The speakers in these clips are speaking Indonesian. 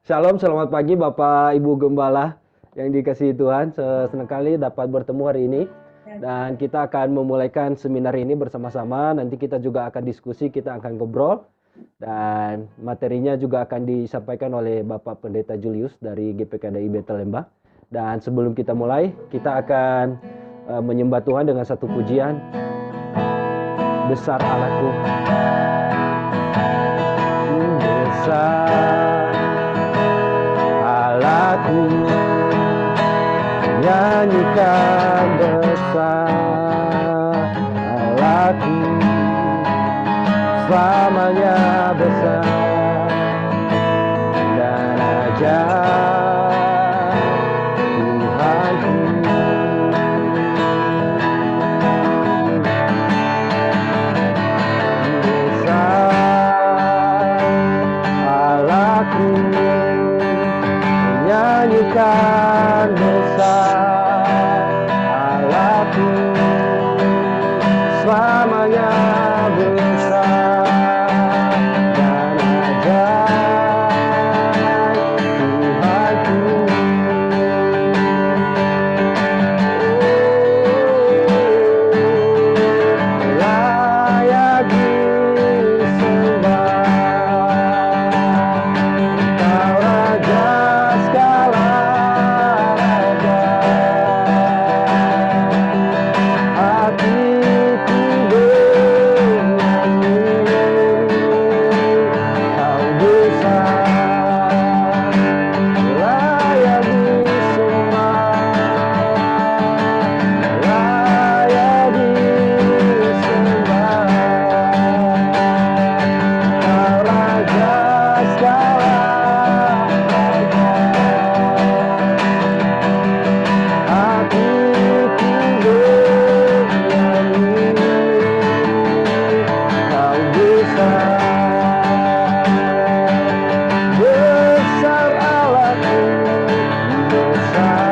Shalom, selamat pagi Bapak Ibu Gembala yang dikasihi Tuhan. Senang kali dapat bertemu hari ini. Dan kita akan memulaikan seminar ini bersama-sama. Nanti kita juga akan diskusi, kita akan ngobrol. Dan materinya juga akan disampaikan oleh Bapak Pendeta Julius dari GPKDI Betel Lembah. Dan sebelum kita mulai, kita akan menyembah Tuhan dengan satu pujian. Besar Allahku. Besar Allahku, nyanyikan besar Allahku, selamanya besar dan ajaib Tuhanku. Besar Allahku, nyanyikan besar Allahku, selamanya besar dan ajaib Tuhanku. Layak disembah, Kau Raja segala raja. Hatiku bernyanyi, Kau besar, layak disembah, layak disembah. Kau Raja segala raja. Hatiku bernyanyi, Kau besar, besar Allahku, besar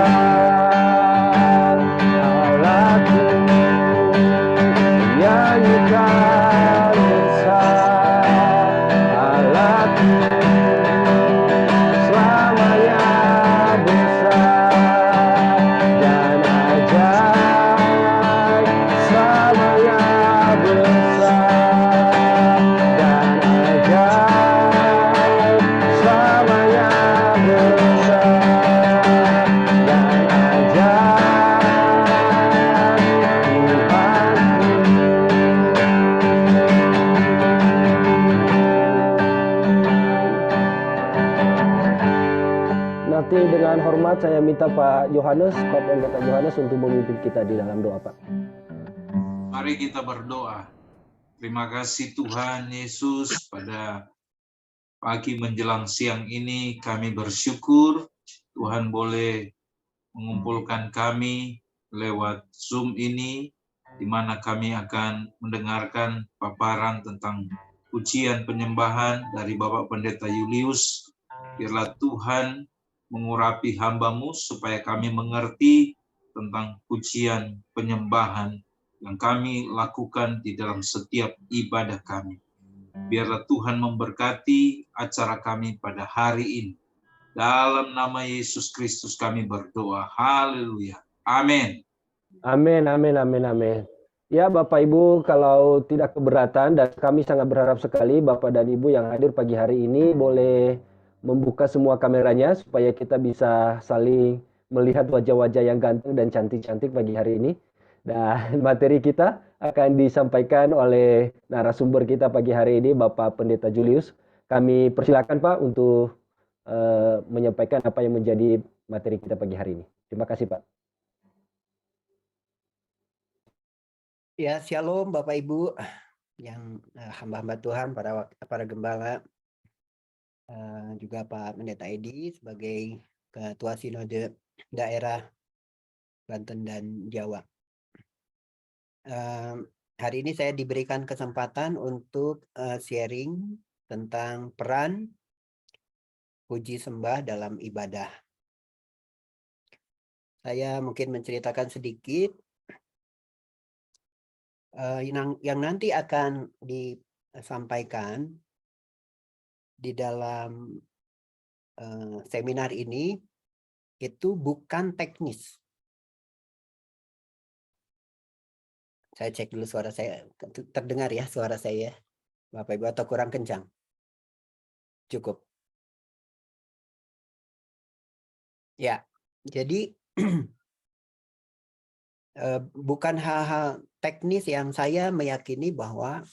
Allahku, nyanyikan besar Allahku, selamanya besar dan ajaib, selamanya besar dan ajaib, selamanya besar dan ajaib Tuhanku. Nanti dengan hormat saya minta Pak Yohanes, Pak Pendeta Yohanes untuk memimpin kita di dalam doa, Pak. Mari kita berdoa. Terima kasih Tuhan Yesus, pada pagi menjelang siang ini kami bersyukur Tuhan boleh mengumpulkan kami lewat Zoom ini, di mana kami akan mendengarkan paparan tentang pujian penyembahan dari Bapak Pendeta Julius. Biarlah Tuhan mengurapi hamba-Mu supaya kami mengerti tentang pujian penyembahan yang kami lakukan di dalam setiap ibadah kami. Biarlah Tuhan memberkati acara kami pada hari ini. Dalam nama Yesus Kristus kami berdoa. Haleluya. Amin. Amin, amin, amin, amin. Ya Bapak Ibu, kalau tidak keberatan, dan kami sangat berharap sekali Bapak dan Ibu yang hadir pagi hari ini boleh membuka semua kameranya supaya kita bisa saling melihat wajah-wajah yang ganteng dan cantik-cantik pagi hari ini. Dan materi kita akan disampaikan oleh narasumber kita pagi hari ini, Bapak Pendeta Julius. Kami persilakan Pak untuk menyampaikan apa yang menjadi materi kita pagi hari ini. Terima kasih Pak. Ya, shalom Bapak Ibu yang hamba-hamba Tuhan, para gembala, juga Pak Pendeta Edi sebagai Ketua Sinode Daerah Banten dan Jawa. Hari ini saya diberikan kesempatan untuk sharing tentang peran puji sembah dalam ibadah. Saya mungkin menceritakan sedikit yang nanti akan disampaikan di dalam seminar ini itu bukan teknis. Saya cek dulu suara saya, terdengar ya suara saya, Bapak Ibu, atau kurang kencang? Cukup. Ya, jadi bukan hal-hal teknis yang saya meyakini bahwa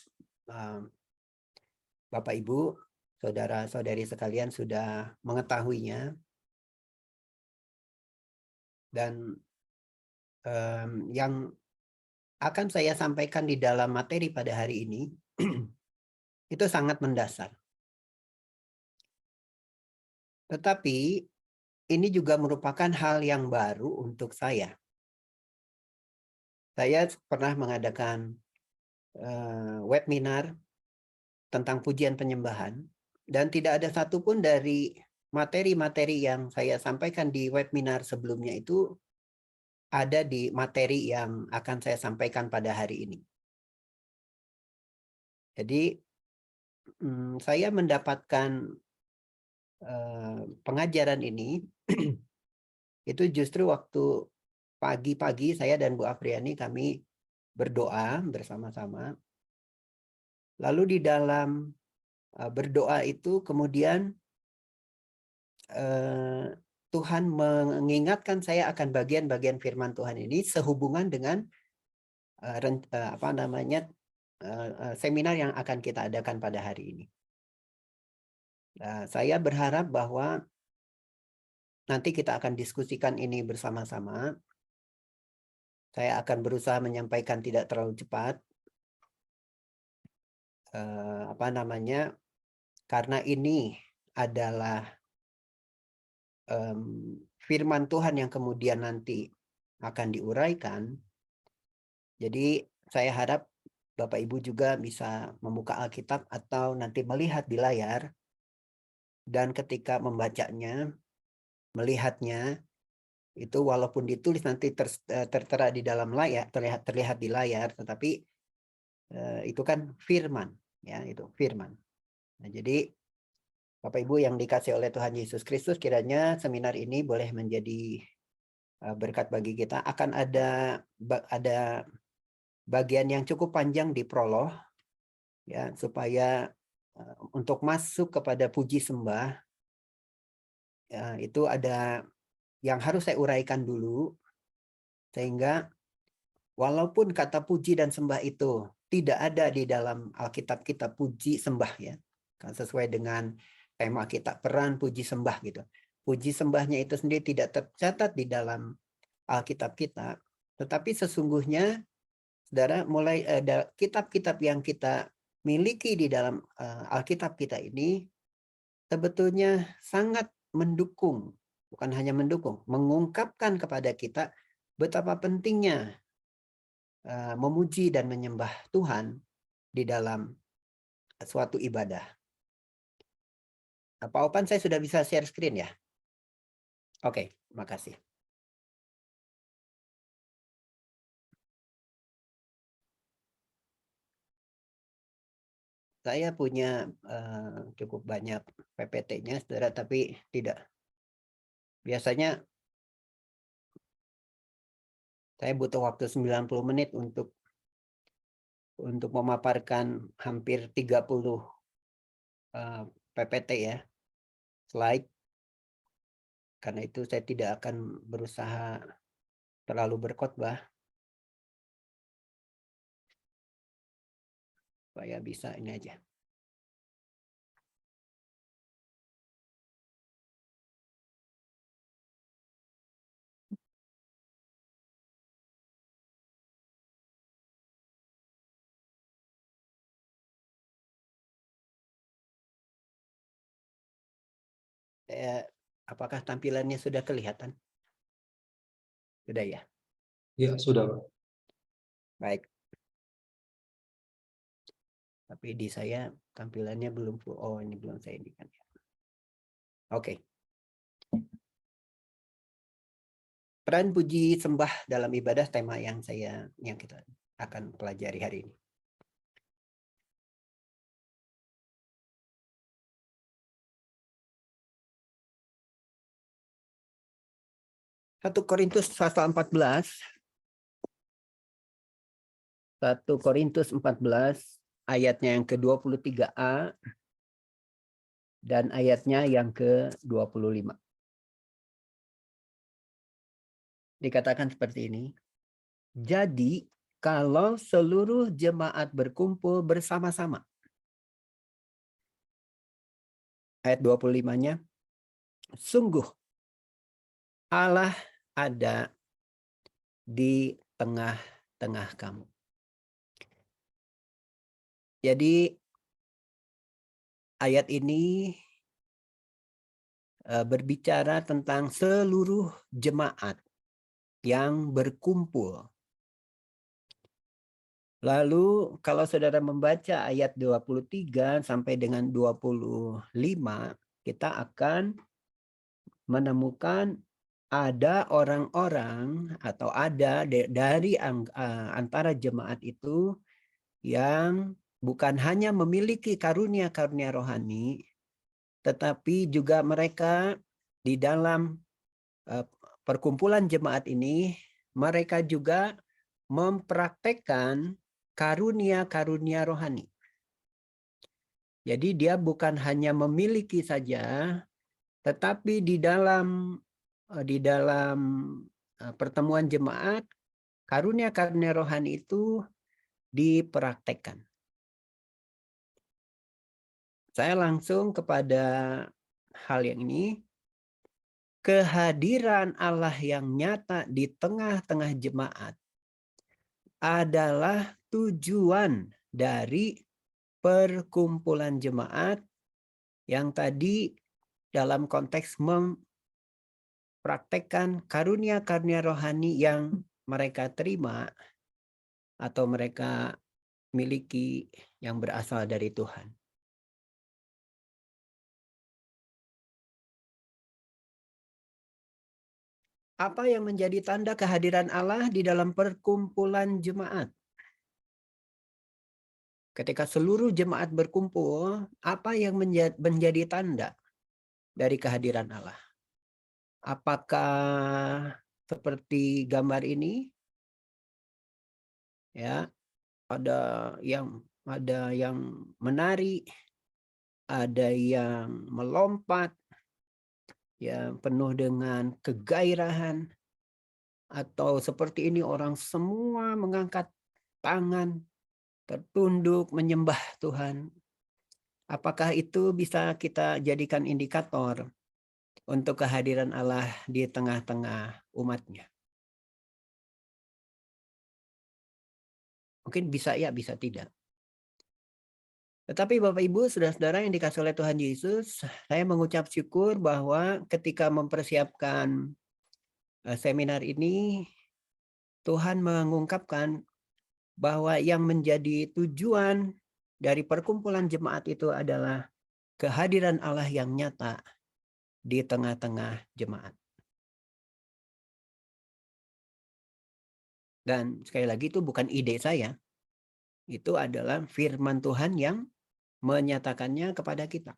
Bapak Ibu, saudara-saudari sekalian sudah mengetahuinya. Dan yang akan saya sampaikan di dalam materi pada hari ini itu sangat mendasar. Tetapi ini juga merupakan hal yang baru untuk saya. Saya pernah mengadakan webinar tentang pujian penyembahan, dan tidak ada satupun dari materi-materi yang saya sampaikan di webinar sebelumnya itu ada di materi yang akan saya sampaikan pada hari ini. Jadi saya mendapatkan pengajaran ini itu justru waktu pagi-pagi saya dan Bu Apriani kami berdoa bersama-sama. Lalu di dalam berdoa itu kemudian Tuhan mengingatkan saya akan bagian-bagian firman Tuhan ini sehubungan dengan seminar yang akan kita adakan pada hari ini. Saya berharap bahwa nanti kita akan diskusikan ini bersama-sama. Saya akan berusaha menyampaikan tidak terlalu cepat. Karena ini adalah firman Tuhan yang kemudian nanti akan diuraikan. Jadi saya harap Bapak Ibu juga bisa membuka Alkitab atau nanti melihat di layar, dan ketika membacanya, melihatnya, itu walaupun ditulis nanti tertera di dalam layar, terlihat di layar, tetapi itu kan firman, ya, itu firman. Nah, jadi Bapak Ibu yang dikasih oleh Tuhan Yesus Kristus, kiranya seminar ini boleh menjadi berkat bagi kita. Akan ada bagian yang cukup panjang di prolog, ya, supaya untuk masuk kepada puji sembah itu ada yang harus saya uraikan dulu, sehingga walaupun kata puji dan sembah itu tidak ada di dalam Alkitab kita, puji sembah, ya, sesuai dengan tema kita, peran puji sembah gitu. Puji sembahnya itu sendiri tidak tercatat di dalam Alkitab kita, tetapi sesungguhnya saudara, mulai ada kitab-kitab yang kita miliki di dalam Alkitab kita ini sebetulnya sangat mendukung, bukan hanya mendukung, mengungkapkan kepada kita betapa pentingnya memuji dan menyembah Tuhan di dalam suatu ibadah. Pak Opan, saya sudah bisa share screen ya? Oke, makasih. Saya punya cukup banyak PPT-nya, saudara, tapi tidak. Biasanya saya butuh waktu 90 menit untuk memaparkan hampir 30 PPT, ya, slide. Karena itu saya tidak akan berusaha terlalu berkhotbah, supaya bisa ini aja. Apakah tampilannya sudah kelihatan? Sudah, ya? Ya, sudah, Pak. Baik. Tapi di saya tampilannya belum full. Oh, ini belum saya indikan. Oke. Peran puji sembah dalam ibadah, tema yang kita akan pelajari hari ini. 1 Korintus pasal 14. 1 Korintus 14 ayatnya yang ke-23a dan ayatnya yang ke-25. Dikatakan seperti ini. Jadi kalau seluruh jemaat berkumpul bersama-sama. Ayat 25-nya. Sungguh Allah ada di tengah-tengah kamu. Jadi ayat ini berbicara tentang seluruh jemaat yang berkumpul. Lalu kalau saudara membaca ayat 23 sampai dengan 25, kita akan menemukan ada orang-orang atau ada dari antara jemaat itu yang bukan hanya memiliki karunia-karunia rohani, tetapi juga mereka di dalam perkumpulan jemaat ini, mereka juga mempraktekkan karunia-karunia rohani. Jadi dia bukan hanya memiliki saja, tetapi di dalam pertemuan jemaat, karunia-karunia rohani itu dipraktekkan. Saya langsung kepada hal yang ini. Kehadiran Allah yang nyata di tengah-tengah jemaat adalah tujuan dari perkumpulan jemaat yang tadi dalam konteks mempraktekkan karunia-karunia rohani yang mereka terima atau mereka miliki yang berasal dari Tuhan. Apa yang menjadi tanda kehadiran Allah di dalam perkumpulan jemaat? Ketika seluruh jemaat berkumpul, apa yang menjadi tanda dari kehadiran Allah? Apakah seperti gambar ini? Ya, ada yang menari, ada yang melompat, ya penuh dengan kegairahan, atau seperti ini orang semua mengangkat tangan, tertunduk menyembah Tuhan. Apakah itu bisa kita jadikan indikator untuk kehadiran Allah di tengah-tengah umatnya? Mungkin bisa ya, bisa tidak. Tetapi Bapak Ibu, saudara-saudara yang dikasihi oleh Tuhan Yesus, saya mengucap syukur bahwa ketika mempersiapkan seminar ini, Tuhan mengungkapkan bahwa yang menjadi tujuan dari perkumpulan jemaat itu adalah kehadiran Allah yang nyata di tengah-tengah jemaat. Dan sekali lagi itu bukan ide saya. Itu adalah firman Tuhan yang menyatakannya kepada kita.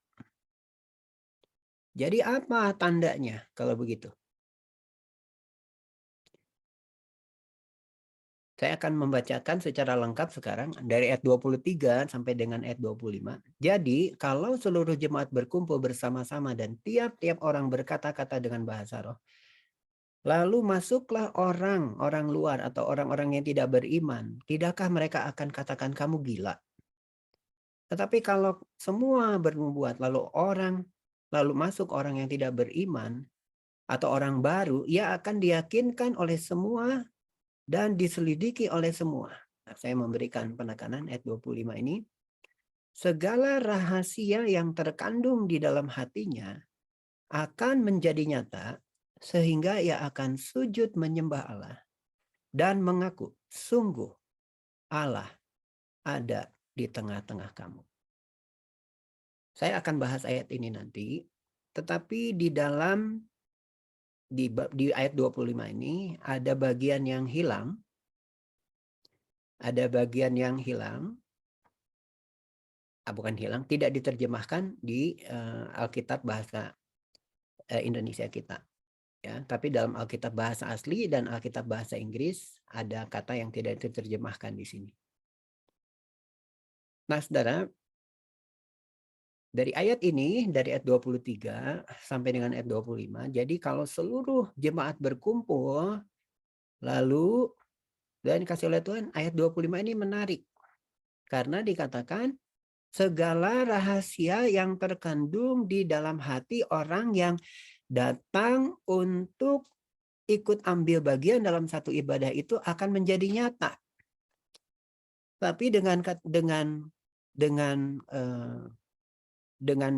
Jadi apa tandanya kalau begitu? Saya akan membacakan secara lengkap sekarang dari ayat 23 sampai dengan ayat 25. Jadi kalau seluruh jemaat berkumpul bersama-sama dan tiap-tiap orang berkata-kata dengan bahasa roh, lalu masuklah orang luar atau orang-orang yang tidak beriman, tidakkah mereka akan katakan kamu gila? Tetapi kalau semua bernubuat lalu masuk orang yang tidak beriman atau orang baru, ia akan diyakinkan oleh semua dan diselidiki oleh semua. Nah, saya memberikan penekanan ayat 25 ini. Segala rahasia yang terkandung di dalam hatinya akan menjadi nyata sehingga ia akan sujud menyembah Allah dan mengaku, sungguh Allah ada di tengah-tengah kamu. Saya akan bahas ayat ini nanti, tetapi di ayat 25 ini ada bagian yang hilang. Ada bagian yang hilang. Bukan hilang, tidak diterjemahkan di Alkitab bahasa Indonesia kita. Ya, tapi dalam Alkitab bahasa asli dan Alkitab bahasa Inggris ada kata yang tidak diterjemahkan di sini. Nah, saudara, dari ayat ini, dari ayat 23 sampai dengan ayat 25, jadi kalau seluruh jemaat berkumpul, lalu dan dikasih oleh Tuhan, ayat 25 ini menarik. Karena dikatakan, segala rahasia yang terkandung di dalam hati orang yang datang untuk ikut ambil bagian dalam satu ibadah itu akan menjadi nyata. Tapi dengan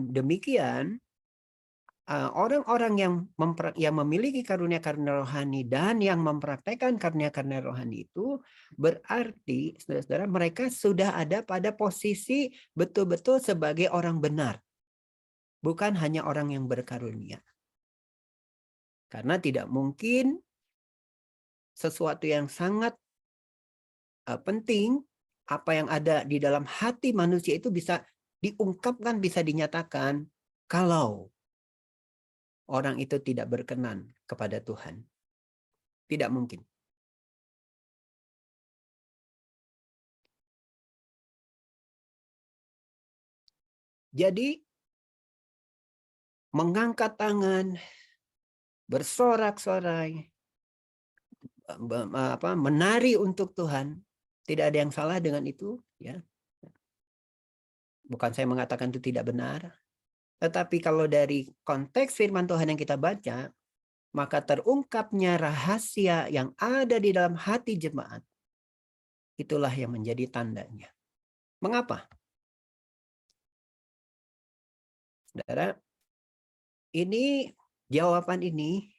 demikian, orang-orang yang memiliki karunia-karunia rohani dan yang mempraktekkan karunia-karunia rohani itu berarti, saudara-saudara, mereka sudah ada pada posisi betul-betul sebagai orang benar, bukan hanya orang yang berkarunia. Karena tidak mungkin sesuatu yang sangat penting, apa yang ada di dalam hati manusia itu bisa diungkapkan, bisa dinyatakan kalau orang itu tidak berkenan kepada Tuhan. Tidak mungkin. Jadi mengangkat tangan, bersorak-sorai, menari untuk Tuhan, tidak ada yang salah dengan itu, ya. Bukan saya mengatakan itu tidak benar, tetapi kalau dari konteks firman Tuhan yang kita baca, maka terungkapnya rahasia yang ada di dalam hati jemaat, itulah yang menjadi tandanya. Mengapa? Saudara, ini jawaban ini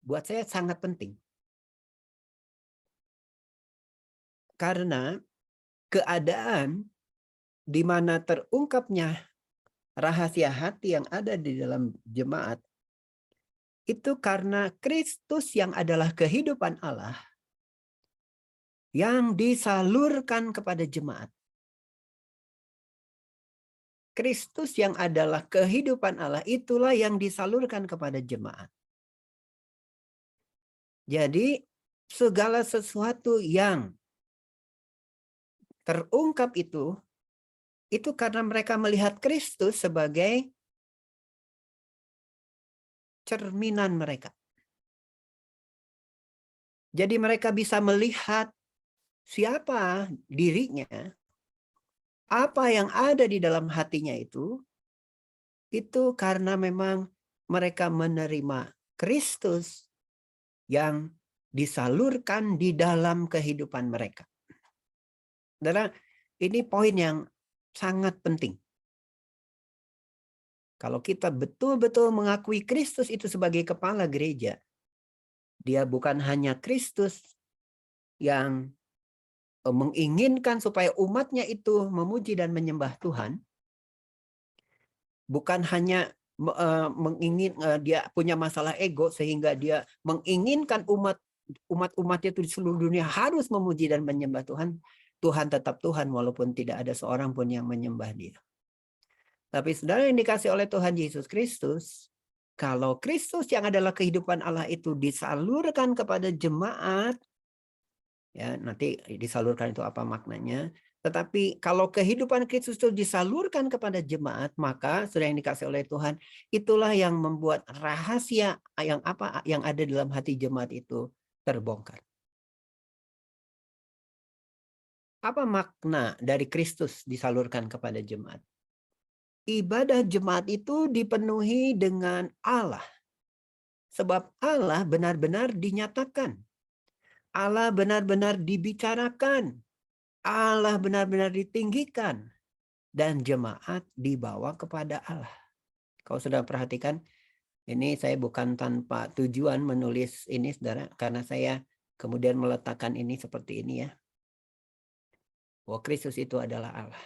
buat saya sangat penting. Karena keadaan di mana terungkapnya rahasia hati yang ada di dalam jemaat itu karena Kristus yang adalah kehidupan Allah yang disalurkan kepada jemaat. Kristus yang adalah kehidupan Allah itulah yang disalurkan kepada jemaat. Jadi segala sesuatu yang terungkap itu karena mereka melihat Kristus sebagai cerminan mereka. Jadi mereka bisa melihat siapa dirinya, apa yang ada di dalam hatinya itu karena memang mereka menerima Kristus yang disalurkan di dalam kehidupan mereka. Saudara, ini poin yang sangat penting. Kalau kita betul-betul mengakui Kristus itu sebagai kepala gereja, dia bukan hanya Kristus yang menginginkan supaya umatnya itu memuji dan menyembah Tuhan, bukan hanya dia punya masalah ego sehingga dia menginginkan umat-umatnya itu di seluruh dunia harus memuji dan menyembah Tuhan. Tuhan tetap Tuhan walaupun tidak ada seorang pun yang menyembah dia. Tapi saudara yang dikasih oleh Tuhan Yesus Kristus, kalau Kristus yang adalah kehidupan Allah itu disalurkan kepada jemaat, ya nanti disalurkan itu apa maknanya? Tetapi kalau kehidupan Kristus itu disalurkan kepada jemaat, maka sudah yang dikasih oleh Tuhan, itulah yang membuat rahasia yang ada dalam hati jemaat itu terbongkar. Apa makna dari Kristus disalurkan kepada jemaat? Ibadah jemaat itu dipenuhi dengan Allah. Sebab Allah benar-benar dinyatakan. Allah benar-benar dibicarakan. Allah benar-benar ditinggikan. Dan jemaat dibawa kepada Allah. Kalau sudah perhatikan, ini saya bukan tanpa tujuan menulis ini, saudara. Karena saya kemudian meletakkan ini seperti ini ya. Bahwa Kristus itu adalah Allah.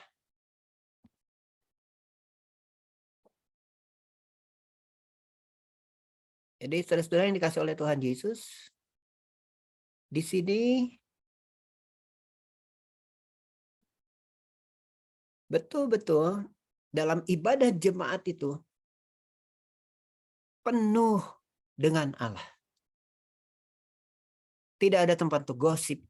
Jadi saudara-saudara yang dikasih oleh Tuhan Yesus, di sini betul-betul dalam ibadah jemaat itu penuh dengan Allah. Tidak ada tempat untuk gosip.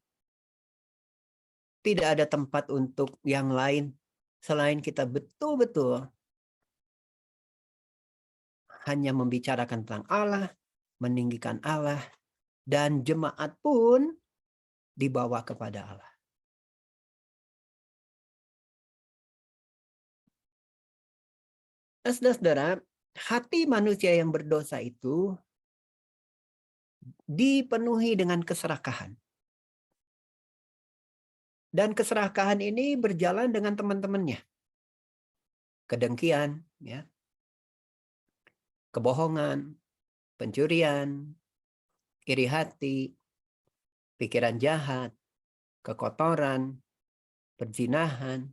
Tidak ada tempat untuk yang lain selain kita betul-betul hanya membicarakan tentang Allah, meninggikan Allah, dan jemaat pun dibawa kepada Allah. Saudara-saudara, hati manusia yang berdosa itu dipenuhi dengan keserakahan. Dan keserakahan ini berjalan dengan teman-temannya. Kedengkian, ya, kebohongan, pencurian, iri hati, pikiran jahat, kekotoran, perzinahan,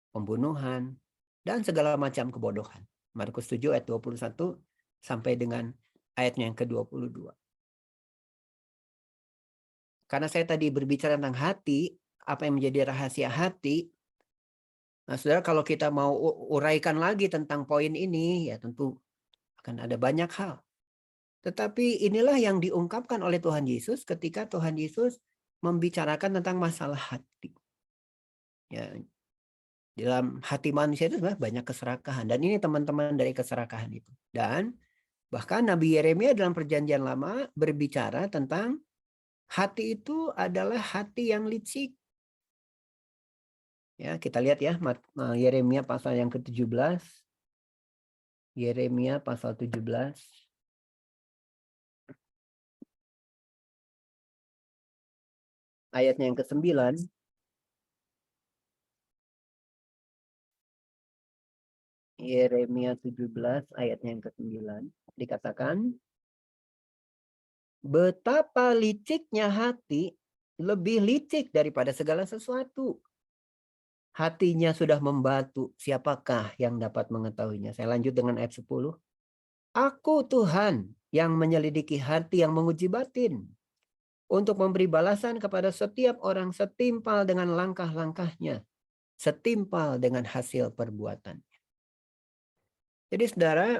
pembunuhan, dan segala macam kebodohan. Markus 7 ayat 21 sampai dengan ayatnya yang ke-22. Karena saya tadi berbicara tentang hati, apa yang menjadi rahasia hati. Nah, saudara, kalau kita mau uraikan lagi tentang poin ini, ya tentu akan ada banyak hal. Tetapi inilah yang diungkapkan oleh Tuhan Yesus ketika Tuhan Yesus membicarakan tentang masalah hati. Ya, dalam hati manusia itu banyak keserakahan. Dan ini teman-teman dari keserakahan itu. Dan bahkan Nabi Yeremia dalam Perjanjian Lama berbicara tentang hati itu adalah hati yang licik. Ya, kita lihat ya, Yeremia pasal yang ke-17. Yeremia pasal 17. Ayatnya yang ke-9. Yeremia 17 ayatnya yang ke-9 dikatakan, betapa liciknya hati, lebih licik daripada segala sesuatu. Hatinya sudah membatu, siapakah yang dapat mengetahuinya? Saya lanjut dengan ayat 10. Aku Tuhan yang menyelidiki hati, yang menguji batin, untuk memberi balasan kepada setiap orang setimpal dengan langkah-langkahnya, setimpal dengan hasil perbuatan. Jadi saudara,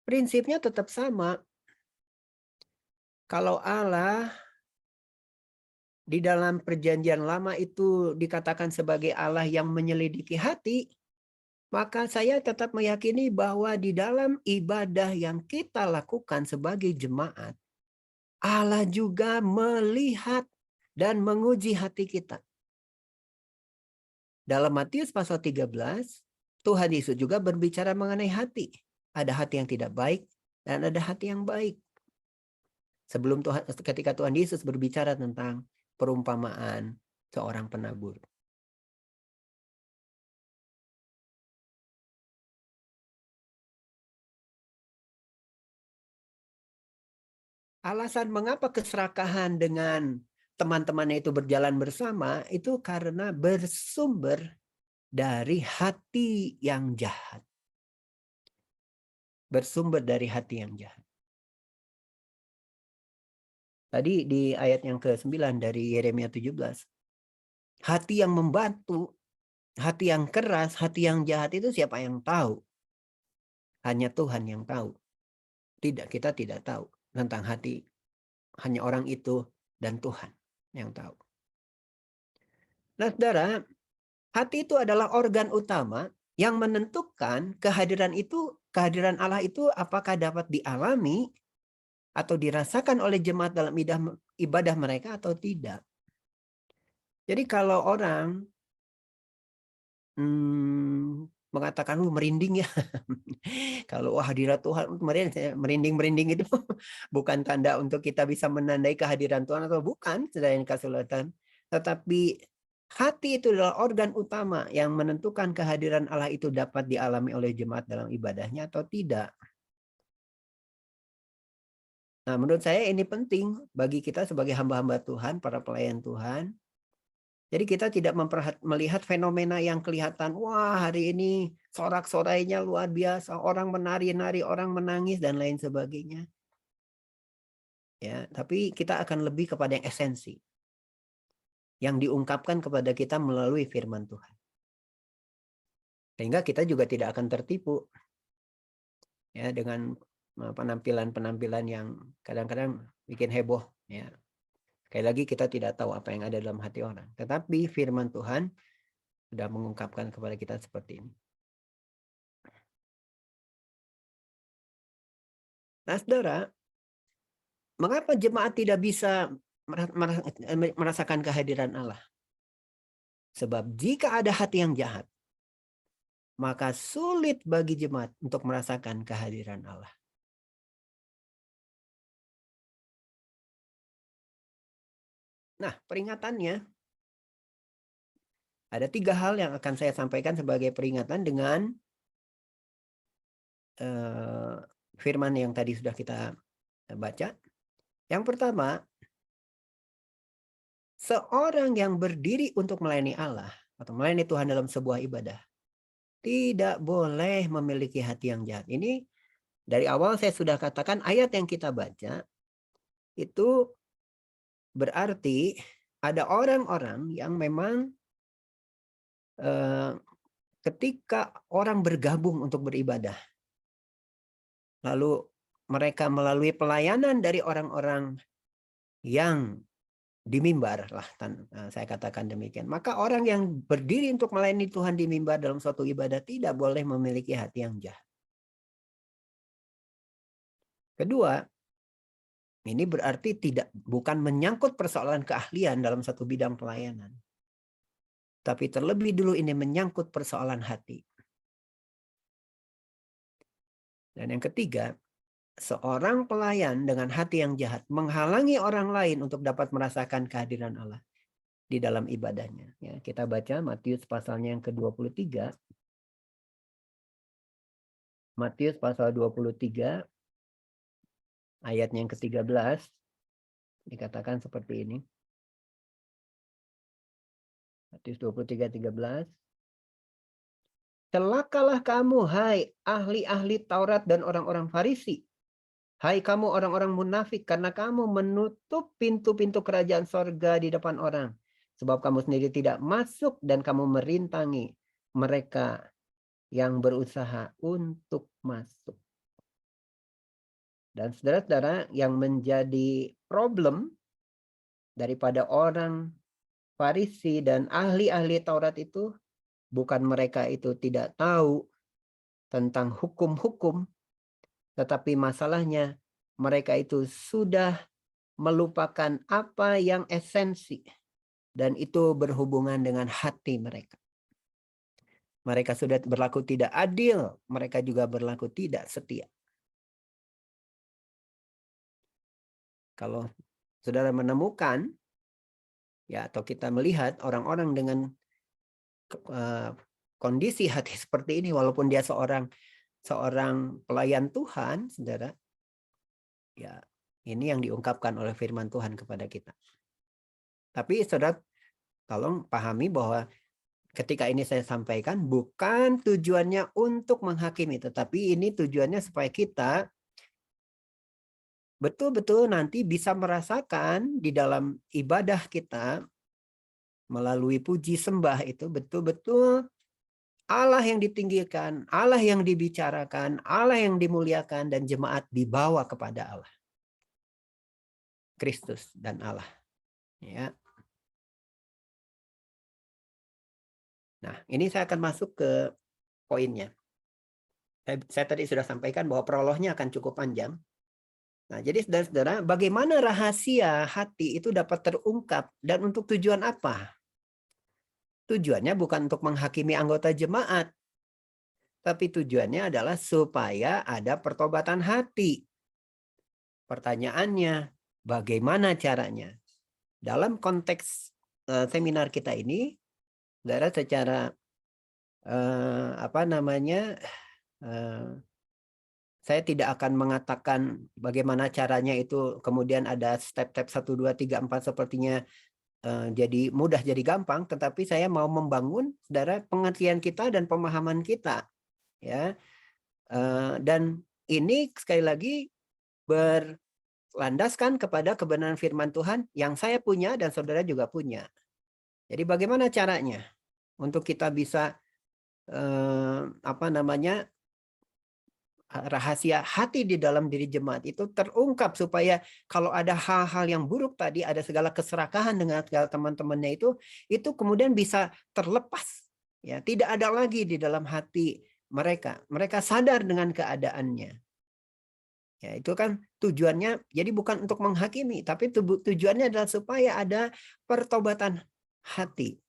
prinsipnya tetap sama. Kalau Allah di dalam Perjanjian Lama itu dikatakan sebagai Allah yang menyelidiki hati, maka saya tetap meyakini bahwa di dalam ibadah yang kita lakukan sebagai jemaat, Allah juga melihat dan menguji hati kita. Dalam Matius pasal 13, Tuhan Yesus juga berbicara mengenai hati. Ada hati yang tidak baik dan ada hati yang baik. Sebelum ketika Tuhan Yesus berbicara tentang perumpamaan seorang penabur. Alasan mengapa keserakahan dengan teman-temannya itu berjalan bersama itu karena bersumber dari hati yang jahat. Bersumber dari hati yang jahat. Tadi di ayat yang ke-9 dari Yeremia 17. Hati yang membatu, hati yang keras, hati yang jahat itu siapa yang tahu? Hanya Tuhan yang tahu. Tidak, kita tidak tahu tentang hati. Hanya orang itu dan Tuhan yang tahu. Nah, saudara, hati itu adalah organ utama yang menentukan kehadiran Allah itu apakah dapat dialami atau dirasakan oleh jemaat dalam ibadah mereka atau tidak. Jadi kalau orang mengatakan merinding ya, kalau hadirat Tuhan merinding itu bukan tanda untuk kita bisa menandai kehadiran Tuhan atau bukan, saudara yang kesulatan. Tetapi hati itu adalah organ utama yang menentukan kehadiran Allah itu dapat dialami oleh jemaat dalam ibadahnya atau tidak. Nah, menurut saya ini penting bagi kita sebagai hamba-hamba Tuhan, para pelayan Tuhan. Jadi kita tidak melihat fenomena yang kelihatan, wah hari ini sorak-sorainya luar biasa, orang menari-nari, orang menangis, dan lain sebagainya. Ya, tapi kita akan lebih kepada yang esensi. Yang diungkapkan kepada kita melalui firman Tuhan. Sehingga kita juga tidak akan tertipu ya dengan penampilan-penampilan yang kadang-kadang bikin heboh ya. Sekali lagi kita tidak tahu apa yang ada dalam hati orang. Tetapi firman Tuhan sudah mengungkapkan kepada kita seperti ini. Nah, saudara, mengapa jemaat tidak bisa merasakan kehadiran Allah? Sebab jika ada hati yang jahat, maka sulit bagi jemaat untuk merasakan kehadiran Allah. Nah, peringatannya ada 3 hal yang akan saya sampaikan sebagai peringatan dengan firman yang tadi sudah kita baca. Yang pertama, seorang yang berdiri untuk melayani Allah atau melayani Tuhan dalam sebuah ibadah tidak boleh memiliki hati yang jahat. Ini dari awal saya sudah katakan ayat yang kita baca itu berarti ada orang-orang yang memang ketika orang bergabung untuk beribadah, lalu mereka melalui pelayanan dari orang-orang yang di mimbar lah, saya katakan demikian. Maka orang yang berdiri untuk melayani Tuhan di mimbar dalam suatu ibadah tidak boleh memiliki hati yang jahat. Kedua, ini berarti bukan menyangkut persoalan keahlian dalam satu bidang pelayanan. Tapi terlebih dulu ini menyangkut persoalan hati. Dan yang ketiga, seorang pelayan dengan hati yang jahat menghalangi orang lain untuk dapat merasakan kehadiran Allah di dalam ibadahnya. Ya, kita baca Matius pasalnya yang ke-23. Matius pasal 23 ayatnya yang ke-13 dikatakan seperti ini. Matius 23:13. Celakalah kamu, hai ahli-ahli Taurat dan orang-orang Farisi. Hai kamu orang-orang munafik, karena kamu menutup pintu-pintu kerajaan sorga di depan orang. Sebab kamu sendiri tidak masuk dan kamu merintangi mereka yang berusaha untuk masuk. Dan saudara-saudara, yang menjadi problem daripada orang Farisi dan ahli-ahli Taurat itu bukan mereka itu tidak tahu tentang hukum-hukum, tetapi masalahnya mereka itu sudah melupakan apa yang esensi, dan itu berhubungan dengan hati mereka. Mereka sudah berlaku tidak adil, mereka juga berlaku tidak setia. Kalau saudara menemukan ya, atau kita melihat orang-orang dengan kondisi hati seperti ini, walaupun dia seorang pelayan Tuhan, saudara, ya ini yang diungkapkan oleh firman Tuhan kepada kita. Tapi saudara, tolong pahami bahwa ketika ini saya sampaikan bukan tujuannya untuk menghakimi, tetapi ini tujuannya supaya kita betul-betul nanti bisa merasakan di dalam ibadah kita melalui puji sembah itu betul-betul Allah yang ditinggikan, Allah yang dibicarakan, Allah yang dimuliakan, dan jemaat dibawa kepada Allah. Kristus dan Allah. Ya. Nah, ini saya akan masuk ke poinnya. Saya tadi sudah sampaikan bahwa prolognya akan cukup panjang. Nah, jadi saudara-saudara, bagaimana rahasia hati itu dapat terungkap dan untuk tujuan apa? Tujuannya bukan untuk menghakimi anggota jemaat, tapi tujuannya adalah supaya ada pertobatan hati. Pertanyaannya, bagaimana caranya? Dalam konteks seminar kita ini, saudara, secara saya tidak akan mengatakan bagaimana caranya itu kemudian ada step-step 1, 2, 3, 4 sepertinya jadi mudah jadi gampang, tetapi saya mau membangun saudara pengertian kita dan pemahaman kita, ya. Dan ini sekali lagi berlandaskan kepada kebenaran firman Tuhan yang saya punya dan saudara juga punya. Jadi bagaimana caranya untuk kita bisa apa namanya, rahasia hati di dalam diri jemaat itu terungkap, supaya kalau ada hal-hal yang buruk tadi, ada segala keserakahan dengan segala teman-temannya itu kemudian bisa terlepas, ya, tidak ada lagi di dalam hati mereka. Mereka sadar dengan keadaannya. Ya, itu kan tujuannya, jadi bukan untuk menghakimi, tapi tujuannya adalah supaya ada pertobatan hati.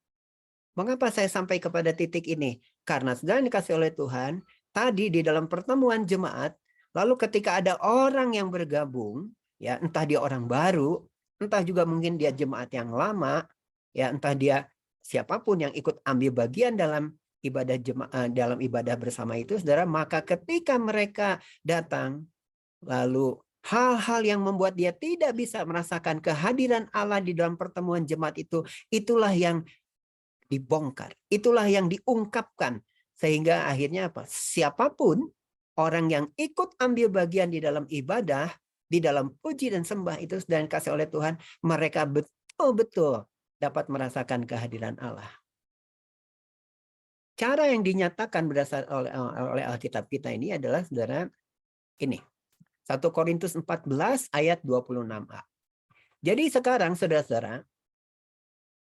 Mengapa saya sampai kepada titik ini? Karena saudara dikasih oleh Tuhan, tadi di dalam pertemuan jemaat, lalu ketika ada orang yang bergabung, ya, entah dia orang baru, entah juga mungkin dia jemaat yang lama, ya, entah dia siapapun yang ikut ambil bagian dalam ibadah jemaat, dalam ibadah bersama itu, saudara, maka ketika mereka datang, lalu hal-hal yang membuat dia tidak bisa merasakan kehadiran Allah di dalam pertemuan jemaat itu, itulah yang dibongkar, itulah yang diungkapkan, sehingga akhirnya apa? Siapapun orang yang ikut ambil bagian di dalam ibadah, di dalam puji dan sembah itu dan kasih oleh Tuhan, mereka betul-betul dapat merasakan kehadiran Allah. Cara yang dinyatakan berdasar oleh Alkitab kita ini adalah, saudara, ini 1 Korintus 14 ayat 26a. Jadi sekarang saudara-saudara,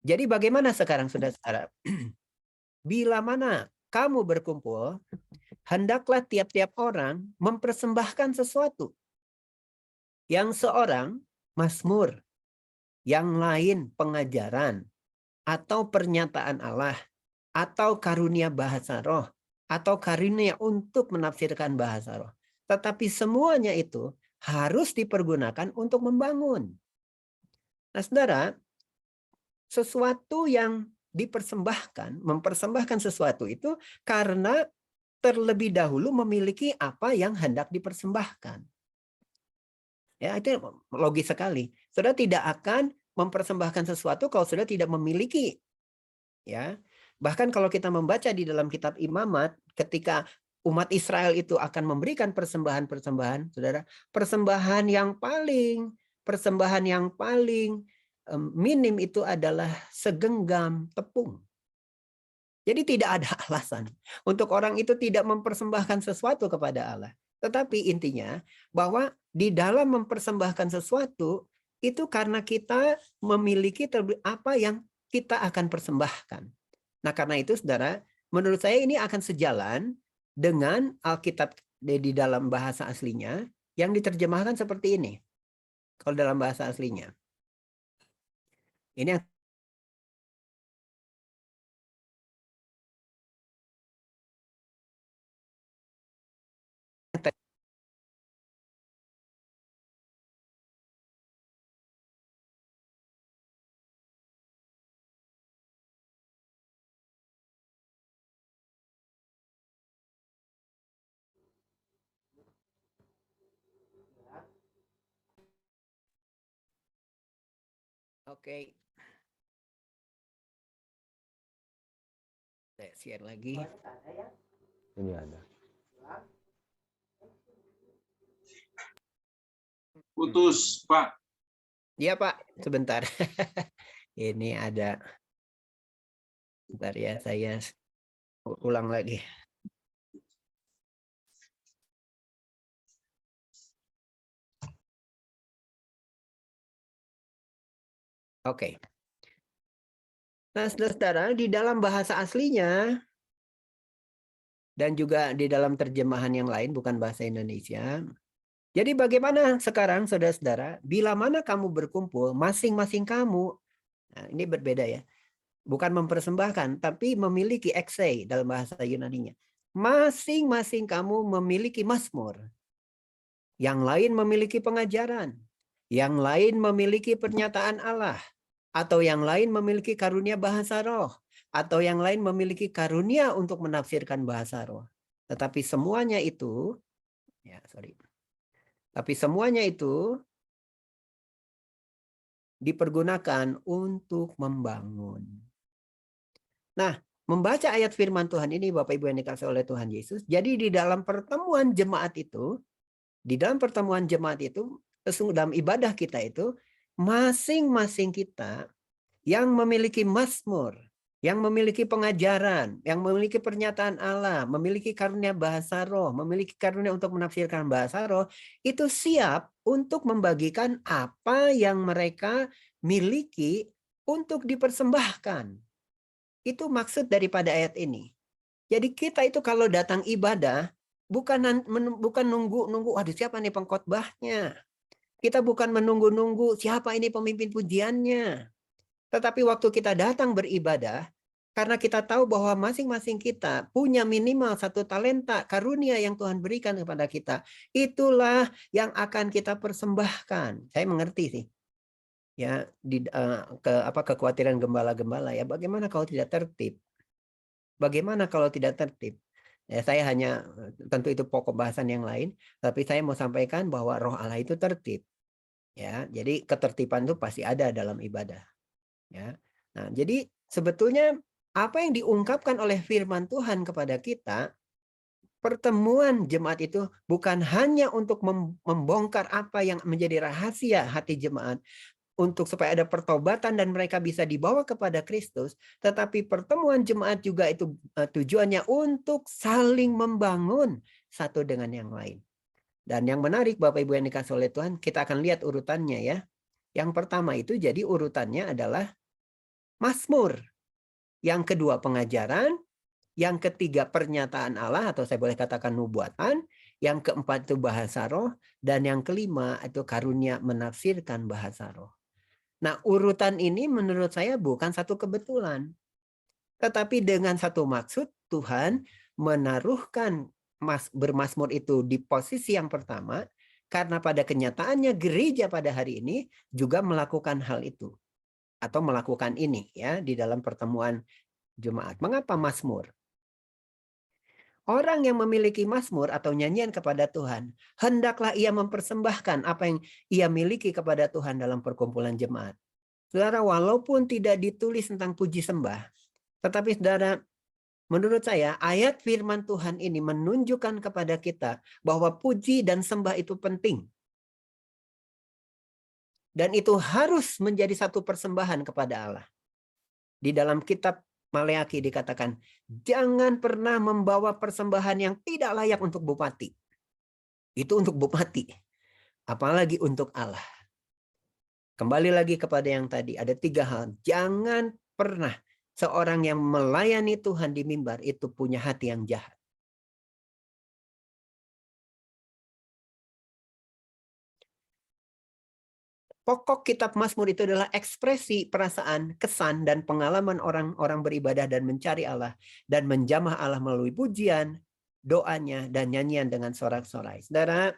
jadi bagaimana sekarang saudara-saudara? Bila mana kamu berkumpul, hendaklah tiap-tiap orang mempersembahkan sesuatu. Yang seorang mazmur, yang lain pengajaran, atau pernyataan Allah, atau karunia bahasa roh, atau karunia untuk menafsirkan bahasa roh. Tetapi semuanya itu harus dipergunakan untuk membangun. Nah, saudara, sesuatu yang dipersembahkan, mempersembahkan sesuatu itu karena terlebih dahulu memiliki apa yang hendak dipersembahkan. Ya, itu logis sekali. Saudara tidak akan mempersembahkan sesuatu kalau saudara tidak memiliki. Ya. Bahkan kalau kita membaca di dalam kitab Imamat, ketika umat Israel itu akan memberikan persembahan-persembahan, saudara, persembahan yang paling minim itu adalah segenggam tepung. Jadi tidak ada alasan untuk orang itu tidak mempersembahkan sesuatu kepada Allah. Tetapi intinya bahwa di dalam mempersembahkan sesuatu itu karena kita memiliki apa yang kita akan persembahkan. Nah, karena itu saudara, menurut saya ini akan sejalan dengan Alkitab di dalam bahasa aslinya yang diterjemahkan seperti ini. Kalau dalam bahasa aslinya. Ini yang oke. Saya share lagi. Ini ada. Putus, Pak. Iya, Pak. Sebentar. Ini ada. Bentar ya, saya ulang lagi. Oke. Nah, saudara, di dalam bahasa aslinya dan juga di dalam terjemahan yang lain, bukan bahasa Indonesia. Jadi bagaimana sekarang, saudara-saudara, bila mana kamu berkumpul, masing-masing kamu, nah ini berbeda ya, bukan mempersembahkan, tapi memiliki eksei dalam bahasa Yunaninya. Masing-masing kamu memiliki mazmur. Yang lain memiliki pengajaran. Yang lain memiliki pernyataan Allah. Atau yang lain memiliki karunia bahasa roh. Atau yang lain memiliki karunia untuk menafsirkan bahasa roh. Tetapi semuanya itu, tapi semuanya itu dipergunakan untuk membangun. Nah, membaca ayat firman Tuhan ini, Bapak Ibu yang dikasihi oleh Tuhan Yesus, jadi di dalam pertemuan jemaat itu, dalam ibadah kita itu, masing-masing kita yang memiliki mazmur, yang memiliki pengajaran, yang memiliki pernyataan Allah, memiliki karunia bahasa roh, memiliki karunia untuk menafsirkan bahasa roh, itu siap untuk membagikan apa yang mereka miliki untuk dipersembahkan. Itu maksud daripada ayat ini. Jadi kita itu kalau datang ibadah, bukan nunggu, aduh siapa nih pengkhotbahnya. Kita bukan menunggu-nunggu siapa ini pemimpin pujiannya. Tetapi waktu kita datang beribadah, karena kita tahu bahwa masing-masing kita punya minimal satu talenta karunia yang Tuhan berikan kepada kita, itulah yang akan kita persembahkan. Saya mengerti sih, ya kekhawatiran gembala-gembala ya. Bagaimana kalau tidak tertib? Bagaimana kalau tidak tertib? Ya, saya hanya tentu itu pokok bahasan yang lain, tapi saya mau sampaikan bahwa Roh Allah itu tertib. Ya, jadi ketertiban itu pasti ada dalam ibadah. Ya. Nah, jadi sebetulnya apa yang diungkapkan oleh firman Tuhan kepada kita, pertemuan jemaat itu bukan hanya untuk membongkar apa yang menjadi rahasia hati jemaat, untuk supaya ada pertobatan dan mereka bisa dibawa kepada Kristus, tetapi pertemuan jemaat juga itu tujuannya untuk saling membangun satu dengan yang lain. Dan yang menarik Bapak Ibu yang dikasih oleh Tuhan, kita akan lihat urutannya ya. Yang pertama itu jadi urutannya adalah Mazmur. Yang kedua pengajaran, yang ketiga pernyataan Allah atau saya boleh katakan nubuatan, yang keempat itu bahasa roh, dan yang kelima itu karunia menafsirkan bahasa roh. Nah, urutan ini menurut saya bukan satu kebetulan. Tetapi dengan satu maksud, Tuhan menaruhkan bermazmur itu di posisi yang pertama, karena pada kenyataannya gereja pada hari ini juga melakukan hal itu. Atau melakukan ini ya di dalam pertemuan jemaat. Mengapa mazmur? Orang yang memiliki mazmur atau nyanyian kepada Tuhan, hendaklah ia mempersembahkan apa yang ia miliki kepada Tuhan dalam perkumpulan jemaat. Saudara, walaupun tidak ditulis tentang puji sembah, tetapi saudara, menurut saya ayat firman Tuhan ini menunjukkan kepada kita bahwa puji dan sembah itu penting. Dan itu harus menjadi satu persembahan kepada Allah. Di dalam kitab Maleakhi dikatakan, jangan pernah membawa persembahan yang tidak layak untuk bupati. Itu untuk bupati. Apalagi untuk Allah. Kembali lagi kepada yang tadi, ada 3 hal. Jangan pernah seorang yang melayani Tuhan di mimbar itu punya hati yang jahat. Pokok kitab Mazmur itu adalah ekspresi perasaan, kesan, dan pengalaman orang-orang beribadah dan mencari Allah. Dan menjamah Allah melalui pujian, doanya, dan nyanyian dengan sorak-sorai. Saudara,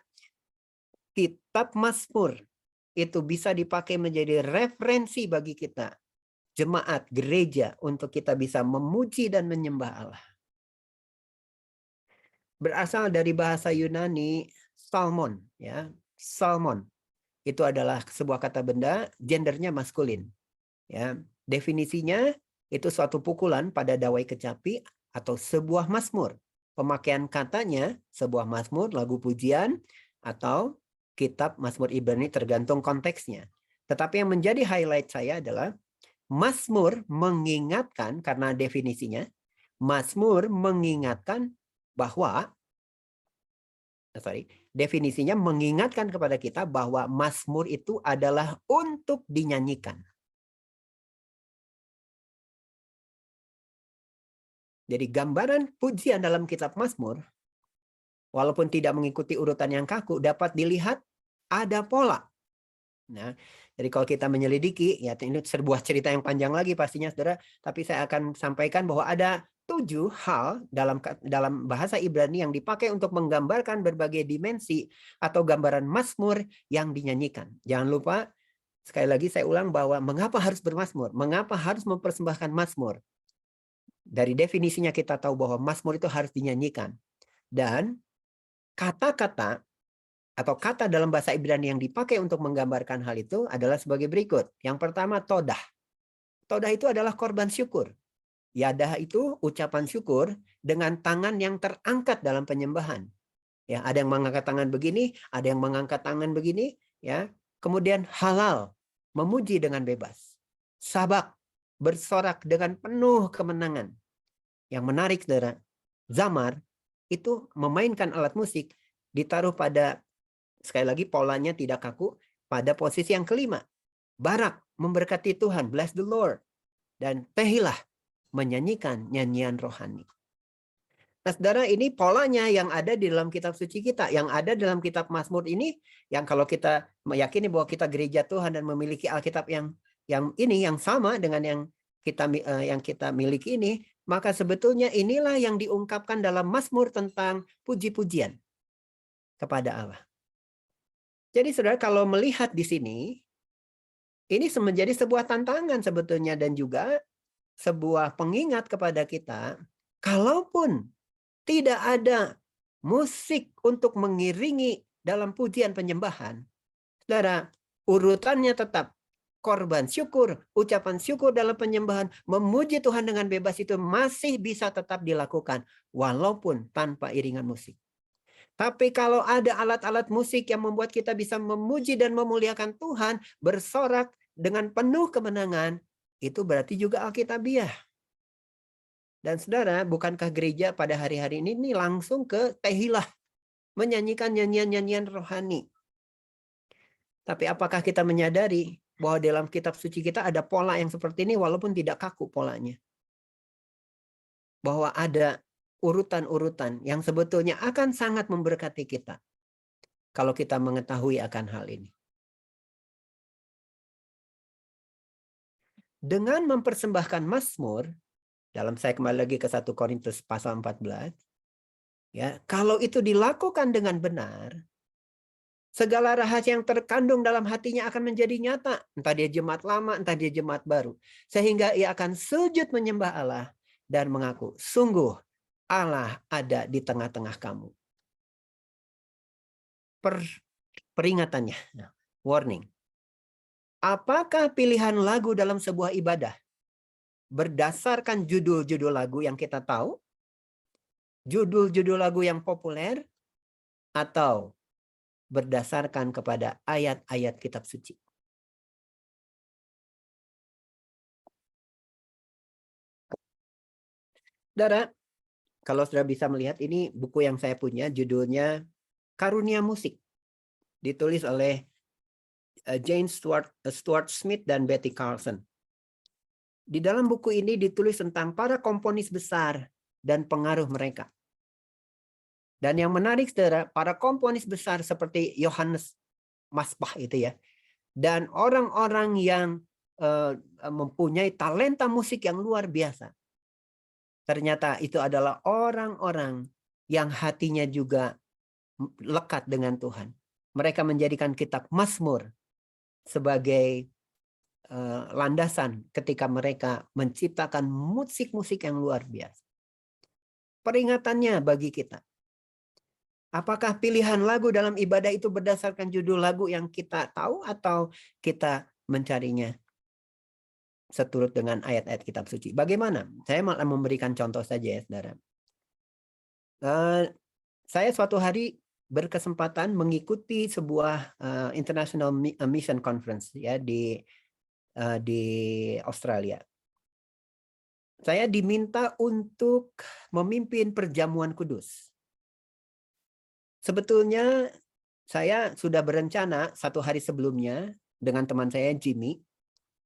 kitab Mazmur itu bisa dipakai menjadi referensi bagi kita. Jemaat, gereja, untuk kita bisa memuji dan menyembah Allah. Berasal dari bahasa Yunani, salmon. Ya, salmon. Itu adalah sebuah kata benda, gendernya maskulin. Ya, definisinya itu suatu pukulan pada dawai kecapi atau sebuah mazmur. Pemakaian katanya sebuah mazmur, lagu pujian, atau kitab Mazmur Ibrani tergantung konteksnya. Tetapi yang menjadi highlight saya adalah mazmur mengingatkan, karena definisinya, mazmur mengingatkan bahwa definisinya mengingatkan kepada kita bahwa mazmur itu adalah untuk dinyanyikan. Jadi gambaran pujian dalam kitab Mazmur, walaupun tidak mengikuti urutan yang kaku, dapat dilihat ada pola. Nah, jadi kalau kita menyelidiki, ya ini sebuah cerita yang panjang lagi pastinya, saudara. Tapi saya akan sampaikan bahwa ada 7 hal dalam bahasa Ibrani yang dipakai untuk menggambarkan berbagai dimensi atau gambaran mazmur yang dinyanyikan. Jangan lupa, sekali lagi saya ulang bahwa mengapa harus bermazmur? Mengapa harus mempersembahkan mazmur? Dari definisinya kita tahu bahwa mazmur itu harus dinyanyikan. Dan kata-kata atau kata dalam bahasa Ibrani yang dipakai untuk menggambarkan hal itu adalah sebagai berikut. Yang pertama, todah. Todah itu adalah korban syukur. Yadah itu ucapan syukur dengan tangan yang terangkat dalam penyembahan. Ya, ada yang mengangkat tangan begini, ada yang mengangkat tangan begini, ya. Kemudian halal, memuji dengan bebas. Sabak, bersorak dengan penuh kemenangan. Yang menarik, saudara, zamar itu memainkan alat musik ditaruh pada, sekali lagi polanya tidak kaku, pada posisi yang kelima. Barak memberkati Tuhan, bless the Lord. Dan tehilah menyanyikan nyanyian rohani. Nah, saudara, ini polanya yang ada di dalam kitab suci kita, yang ada dalam kitab Mazmur ini, yang kalau kita meyakini bahwa kita gereja Tuhan dan memiliki Alkitab yang sama dengan yang kita miliki ini, maka sebetulnya inilah yang diungkapkan dalam Mazmur tentang puji-pujian kepada Allah. Jadi saudara, kalau melihat di sini, ini menjadi sebuah tantangan sebetulnya dan juga sebuah pengingat kepada kita, kalaupun tidak ada musik untuk mengiringi dalam pujian penyembahan, saudara, urutannya tetap korban syukur, ucapan syukur dalam penyembahan, memuji Tuhan dengan bebas itu masih bisa tetap dilakukan walaupun tanpa iringan musik. Tapi kalau ada alat-alat musik yang membuat kita bisa memuji dan memuliakan Tuhan, bersorak dengan penuh kemenangan, itu berarti juga Alkitabiah. Dan saudara, bukankah gereja pada hari-hari ini langsung ke tehilah, menyanyikan nyanyian-nyanyian rohani? Tapi apakah kita menyadari bahwa dalam kitab suci kita ada pola yang seperti ini walaupun tidak kaku polanya? Bahwa ada urutan-urutan yang sebetulnya akan sangat memberkati kita kalau kita mengetahui akan hal ini. Dengan mempersembahkan Mazmur, dalam saya kembali lagi ke 1 Korintus pasal 14, ya, kalau itu dilakukan dengan benar, segala rahasia yang terkandung dalam hatinya akan menjadi nyata. Entah dia jemaat lama, entah dia jemaat baru. Sehingga ia akan sujud menyembah Allah dan mengaku, sungguh Allah ada di tengah-tengah kamu. Peringatannya, warning. Apakah pilihan lagu dalam sebuah ibadah berdasarkan judul-judul lagu yang kita tahu? Judul-judul lagu yang populer? Atau berdasarkan kepada ayat-ayat kitab suci? Saudara, kalau sudah bisa melihat, ini buku yang saya punya, judulnya Karunia Musik. Ditulis oleh James Stuart Smith dan Betty Carlson. Di dalam buku ini ditulis tentang para komponis besar dan pengaruh mereka. Dan yang menarik, saudara, para komponis besar seperti Johannes Masbach itu ya, dan orang-orang yang mempunyai talenta musik yang luar biasa, ternyata itu adalah orang-orang yang hatinya juga lekat dengan Tuhan. Mereka menjadikan kitab Mazmur sebagai landasan ketika mereka menciptakan musik-musik yang luar biasa. Peringatannya bagi kita, apakah pilihan lagu dalam ibadah itu berdasarkan judul lagu yang kita tahu atau kita mencarinya seturut dengan ayat-ayat kitab suci? Bagaimana? Saya malah memberikan contoh saja ya, saudara. Saya suatu hari berkesempatan mengikuti sebuah International Mission Conference ya di Australia. Saya diminta untuk memimpin perjamuan kudus. Sebetulnya saya sudah berencana 1 hari sebelumnya dengan teman saya Jimmy.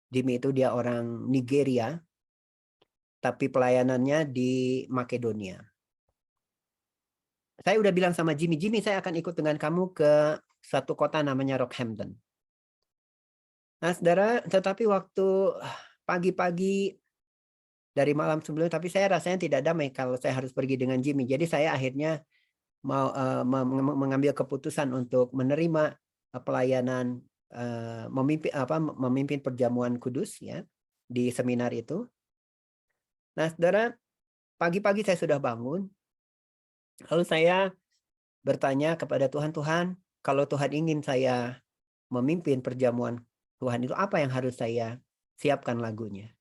Jimmy itu dia orang Nigeria, tapi pelayanannya di Makedonia. Saya udah bilang sama Jimmy, saya akan ikut dengan kamu ke satu kota namanya Rockhampton. Nah, saudara, tetapi waktu pagi-pagi dari malam sebelumnya, tapi saya rasanya tidak damai kalau saya harus pergi dengan Jimmy. Jadi saya akhirnya mau mengambil keputusan untuk menerima pelayanan memimpin perjamuan kudus ya di seminar itu. Nah, saudara, pagi-pagi saya sudah bangun. Lalu saya bertanya kepada Tuhan, kalau Tuhan ingin saya memimpin perjamuan Tuhan itu apa yang harus saya siapkan lagunya?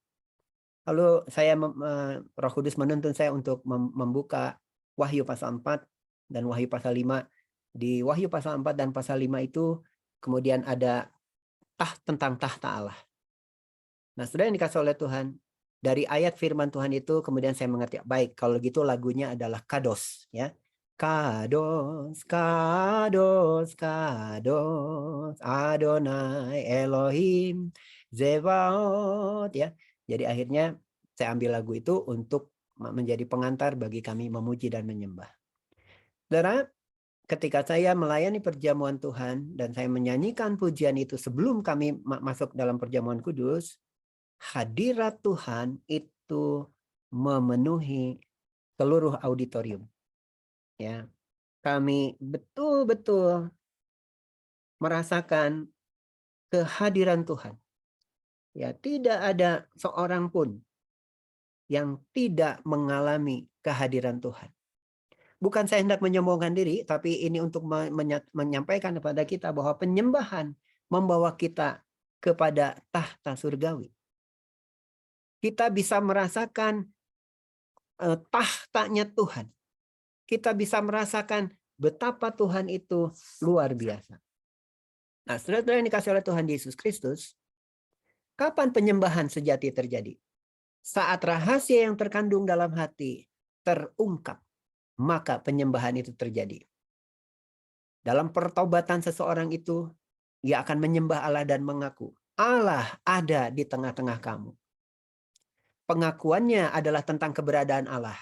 Lalu saya Roh Kudus menuntun saya untuk membuka Wahyu pasal 4 dan Wahyu pasal 5. Di Wahyu pasal 4 dan pasal 5 itu kemudian ada tentang tahta Allah. Nah, saudara yang dikasih oleh Tuhan, dari ayat firman Tuhan itu kemudian saya mengerti, baik kalau gitu lagunya adalah kados, ya. Kados, kados, kados, Adonai Elohim Zebaot, ya. Jadi akhirnya saya ambil lagu itu untuk menjadi pengantar bagi kami memuji dan menyembah. Saudara, ketika saya melayani perjamuan Tuhan dan saya menyanyikan pujian itu sebelum kami masuk dalam perjamuan kudus, hadirat Tuhan itu memenuhi seluruh auditorium. Ya, kami betul-betul merasakan kehadiran Tuhan. Ya, tidak ada seorang pun yang tidak mengalami kehadiran Tuhan. Bukan saya hendak menyombongkan diri, tapi ini untuk menyampaikan kepada kita bahwa penyembahan membawa kita kepada tahta surgawi. Kita bisa merasakan tahtanya Tuhan. Kita bisa merasakan betapa Tuhan itu luar biasa. Nah, saudara-saudara yang dikasihi oleh Tuhan Yesus Kristus, kapan penyembahan sejati terjadi? Saat rahasia yang terkandung dalam hati terungkap, maka penyembahan itu terjadi. Dalam pertobatan seseorang itu, ia akan menyembah Allah dan mengaku, Allah ada di tengah-tengah kamu. Pengakuannya adalah tentang keberadaan Allah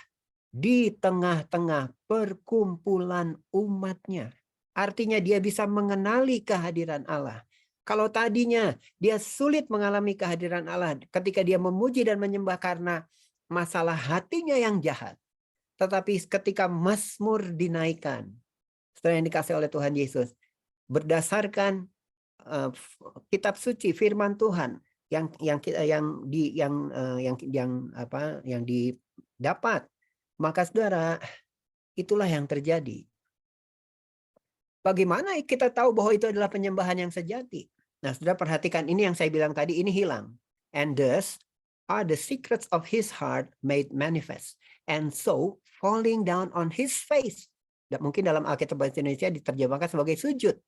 di tengah-tengah perkumpulan umatnya. Artinya dia bisa mengenali kehadiran Allah. Kalau tadinya dia sulit mengalami kehadiran Allah ketika dia memuji dan menyembah karena masalah hatinya yang jahat. Tetapi ketika Mazmur dinaikkan, setelah yang dikasih oleh Tuhan Yesus, berdasarkan kitab suci firman Tuhan yang didapat, maka saudara, itulah yang terjadi. Bagaimana kita tahu bahwa itu adalah penyembahan yang sejati? Nah, saudara perhatikan ini yang saya bilang tadi, ini hilang. And thus are the secrets of his heart made manifest. And so falling down on his face. Dan mungkin dalam Alkitab Bahasa Indonesia diterjemahkan sebagai sujud.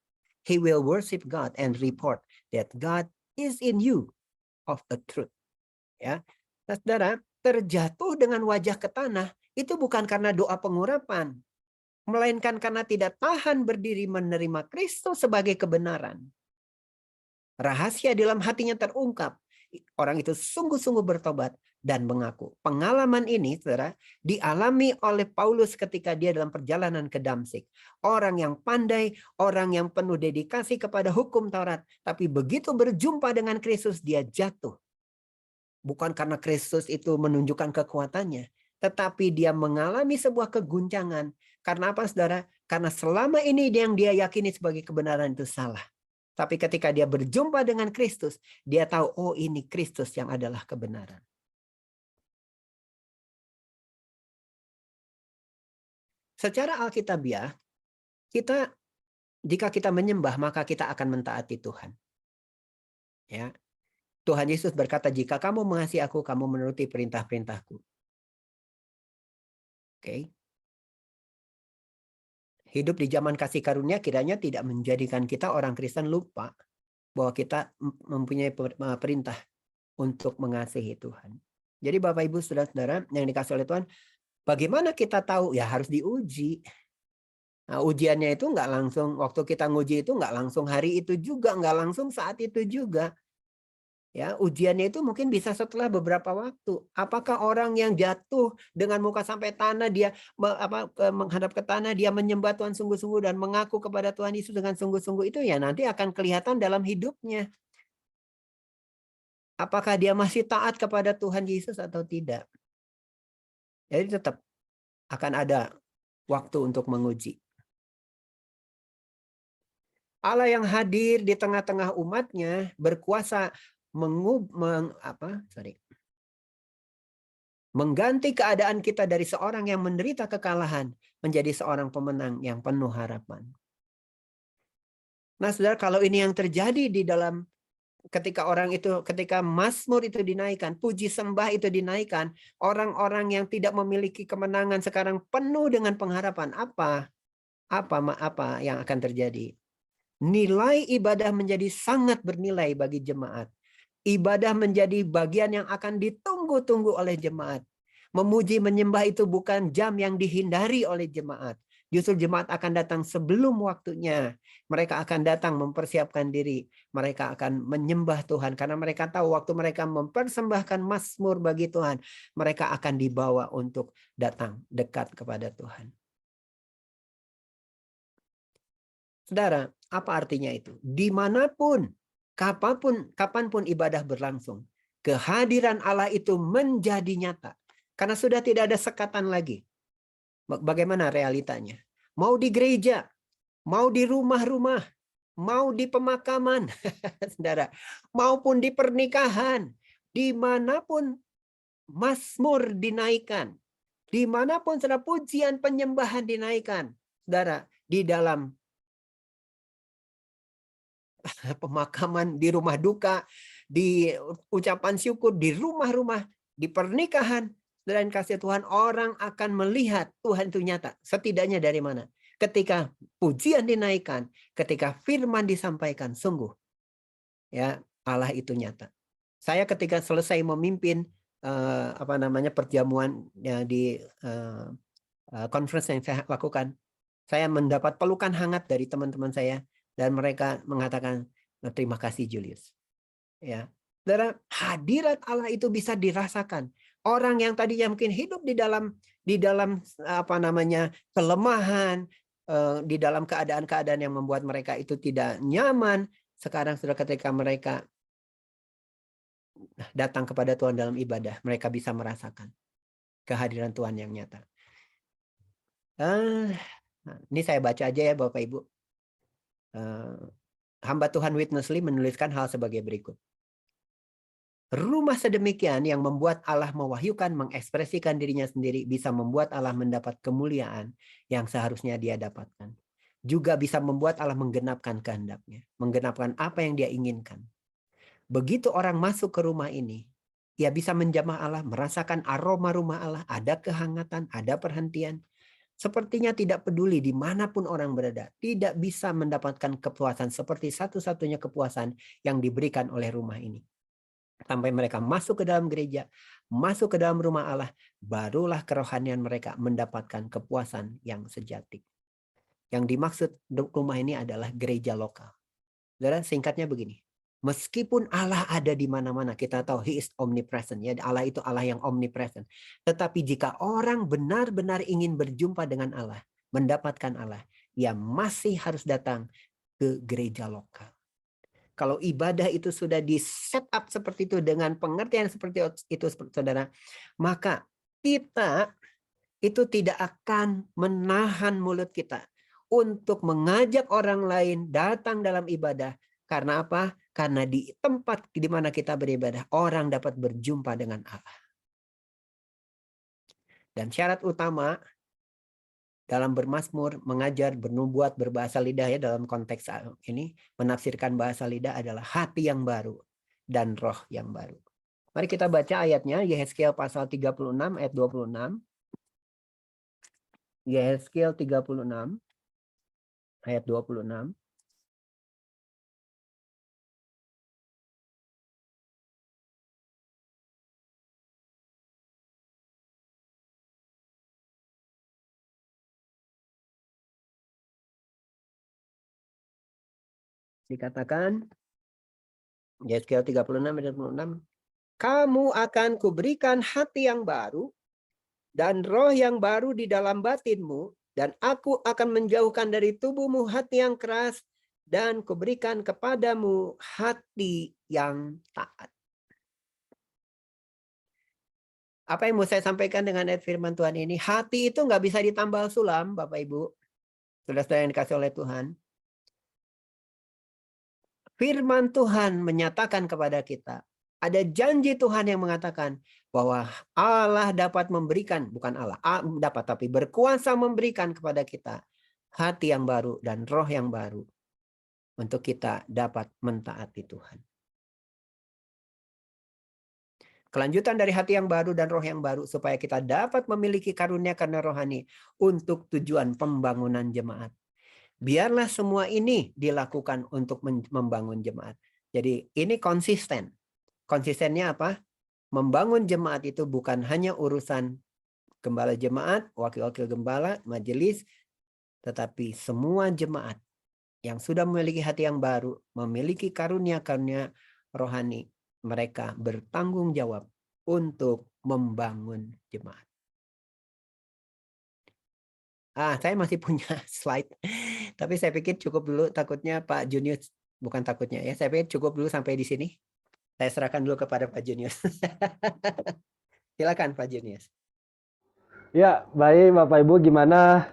He will worship God and report that God is in you of a truth. Ya, nah, saudara, terjatuh dengan wajah ke tanah itu bukan karena doa pengurapan, melainkan karena tidak tahan berdiri menerima Kristus sebagai kebenaran. Rahasia dalam hatinya terungkap. Orang itu sungguh-sungguh bertobat dan mengaku. Pengalaman ini, saudara, dialami oleh Paulus ketika dia dalam perjalanan ke Damsik. Orang yang pandai, orang yang penuh dedikasi kepada hukum Taurat. Tapi begitu berjumpa dengan Kristus, dia jatuh. Bukan karena Kristus itu menunjukkan kekuatannya, tetapi dia mengalami sebuah keguncangan. Karena apa, saudara? Karena selama ini yang dia yakini sebagai kebenaran itu salah. Tapi ketika dia berjumpa dengan Kristus, dia tahu, oh ini Kristus yang adalah kebenaran. Secara alkitabiah, jika kita menyembah, maka kita akan mentaati Tuhan. Ya. Tuhan Yesus berkata, jika kamu mengasihi aku, kamu menuruti perintah-perintahku. Oke. Hidup di zaman kasih karunia kiranya tidak menjadikan kita orang Kristen lupa bahwa kita mempunyai perintah untuk mengasihi Tuhan. Jadi Bapak Ibu Saudara-saudara yang dikasihi oleh Tuhan, bagaimana kita tahu? Ya harus diuji. Nah, ujiannya itu nggak langsung, waktu kita nguji itu nggak langsung hari itu juga, nggak langsung saat itu juga. Ya, ujiannya itu mungkin bisa setelah beberapa waktu. Apakah orang yang jatuh dengan muka sampai tanah, dia menghadap ke tanah, dia menyembah Tuhan sungguh-sungguh dan mengaku kepada Tuhan Yesus dengan sungguh-sungguh, itu ya nanti akan kelihatan dalam hidupnya. Apakah dia masih taat kepada Tuhan Yesus atau tidak? Jadi tetap akan ada waktu untuk menguji. Allah yang hadir di tengah-tengah umatnya berkuasa mengganti keadaan kita dari seorang yang menderita kekalahan menjadi seorang pemenang yang penuh harapan. Nah, saudara, kalau ini yang terjadi di dalam ketika Mazmur itu dinaikkan, puji sembah itu dinaikkan, orang-orang yang tidak memiliki kemenangan sekarang penuh dengan pengharapan. Apa yang akan terjadi? Nilai ibadah menjadi sangat bernilai bagi jemaat. Ibadah menjadi bagian yang akan ditunggu-tunggu oleh jemaat. Memuji menyembah itu bukan jam yang dihindari oleh jemaat. Justru jemaat akan datang sebelum waktunya. Mereka akan datang mempersiapkan diri. Mereka akan menyembah Tuhan. Karena mereka tahu waktu mereka mempersembahkan mazmur bagi Tuhan. Mereka akan dibawa untuk datang dekat kepada Tuhan. Saudara, apa artinya itu? Dimanapun, kapanpun ibadah berlangsung, kehadiran Allah itu menjadi nyata. Karena sudah tidak ada sekatan lagi. Bagaimana realitanya? Mau di gereja, mau di rumah-rumah, mau di pemakaman, saudara, maupun di pernikahan, dimanapun mazmur dinaikkan, dimanapun saudara pujian penyembahan dinaikkan, saudara, di dalam pemakaman, di rumah duka, di ucapan syukur, di rumah-rumah, di pernikahan, dan kasih Tuhan, orang akan melihat Tuhan itu nyata. Setidaknya dari mana? Ketika pujian dinaikkan, ketika firman disampaikan, sungguh ya Allah itu nyata. Saya ketika selesai memimpin perjamuan ya, di conference yang saya lakukan, saya mendapat pelukan hangat dari teman-teman saya dan mereka mengatakan terima kasih Julius. Ya, saudara, hadirat Allah itu bisa dirasakan. Orang yang tadinya mungkin hidup di dalam kelemahan, di dalam keadaan-keadaan yang membuat mereka itu tidak nyaman, sekarang sudah ketika mereka datang kepada Tuhan dalam ibadah, mereka bisa merasakan kehadiran Tuhan yang nyata. Ini saya baca aja ya Bapak Ibu. Hamba Tuhan Witness Lee menuliskan hal sebagai berikut. Rumah sedemikian yang membuat Allah mewahyukan, mengekspresikan dirinya sendiri, bisa membuat Allah mendapat kemuliaan yang seharusnya dia dapatkan. Juga bisa membuat Allah menggenapkan kehendaknya, menggenapkan apa yang dia inginkan. Begitu orang masuk ke rumah ini, ia bisa menjamah Allah, merasakan aroma rumah Allah, ada kehangatan, ada perhentian. Sepertinya tidak peduli dimanapun orang berada, tidak bisa mendapatkan kepuasan seperti satu-satunya kepuasan yang diberikan oleh rumah ini. Sampai mereka masuk ke dalam gereja, masuk ke dalam rumah Allah, barulah kerohanian mereka mendapatkan kepuasan yang sejati. Yang dimaksud rumah ini adalah gereja lokal. Saudara, singkatnya begini. Meskipun Allah ada di mana-mana, kita tahu He is omnipresent, ya, Allah itu Allah yang omnipresent. Tetapi jika orang benar-benar ingin berjumpa dengan Allah, mendapatkan Allah, ia masih harus datang ke gereja lokal. Kalau ibadah itu sudah di set up seperti itu dengan pengertian seperti itu, saudara, maka kita itu tidak akan menahan mulut kita untuk mengajak orang lain datang dalam ibadah. Karena apa? Karena di tempat di mana kita beribadah, orang dapat berjumpa dengan Allah. Dan syarat utama dalam bermazmur, mengajar, bernubuat, berbahasa lidah, ya, dalam konteks ini menafsirkan bahasa lidah adalah hati yang baru dan roh yang baru. Mari kita baca ayatnya, Yehezkiel pasal 36 ayat 26. Yehezkiel 36 ayat 26. Dikatakan, Yehezkiel 36 ayat 26, kamu akan kuberikan hati yang baru dan roh yang baru di dalam batinmu, dan aku akan menjauhkan dari tubuhmu hati yang keras, dan kuberikan kepadamu hati yang taat. Apa yang mau saya sampaikan dengan ayat firman Tuhan ini? Hati itu nggak bisa ditambal sulam, Bapak Ibu. Saudara-saudara yang dikasih oleh Tuhan. Firman Tuhan menyatakan kepada kita, ada janji Tuhan yang mengatakan bahwa Allah dapat memberikan, bukan Allah dapat, tapi berkuasa memberikan kepada kita hati yang baru dan roh yang baru untuk kita dapat mentaati Tuhan. Kelanjutan dari hati yang baru dan roh yang baru supaya kita dapat memiliki karunia-karunia rohani untuk tujuan pembangunan jemaat. Biarlah semua ini dilakukan untuk membangun jemaat. Jadi ini konsisten. konsistennya apa? Membangun jemaat itu bukan hanya urusan gembala jemaat, wakil-wakil gembala, majelis, tetapi semua jemaat yang sudah memiliki hati yang baru, memiliki karunia-karunia rohani, mereka bertanggung jawab untuk membangun jemaat. Saya masih punya slide, tapi saya pikir cukup dulu. Takutnya Pak Junius, bukan takutnya ya, saya pikir cukup dulu sampai di sini. Saya serahkan dulu kepada Pak Junius. Silakan Pak Junius. Ya, baik Bapak Ibu, gimana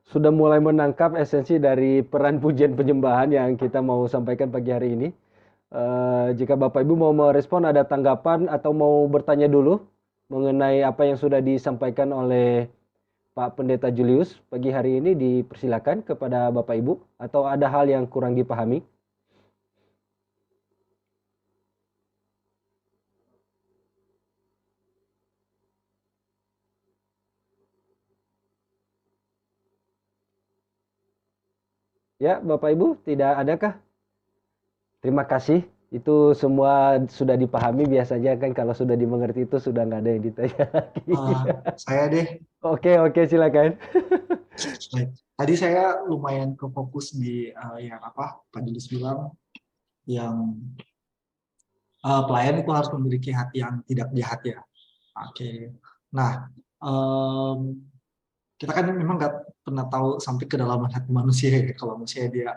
sudah mulai menangkap esensi dari peran pujian penyembahan yang kita mau sampaikan pagi hari ini? Jika Bapak Ibu mau merespon, ada tanggapan atau mau bertanya dulu mengenai apa yang sudah disampaikan oleh Pak Pendeta Julius pagi hari ini, dipersilakan kepada Bapak Ibu, atau ada hal yang kurang dipahami? Ya, Bapak Ibu, tidak adakah? Terima kasih. Itu semua sudah dipahami, biasanya kan kalau sudah dimengerti itu sudah nggak ada yang ditanya lagi. Saya deh. Oke, silakan. Baik. Tadi saya lumayan kefokus di yang apa Pak Julius bilang, yang pelayan itu harus memiliki hati yang tidak jahat ya. Oke. Nah, kita kan memang nggak pernah tahu sampai kedalaman hati manusia ya. Kalau manusia dia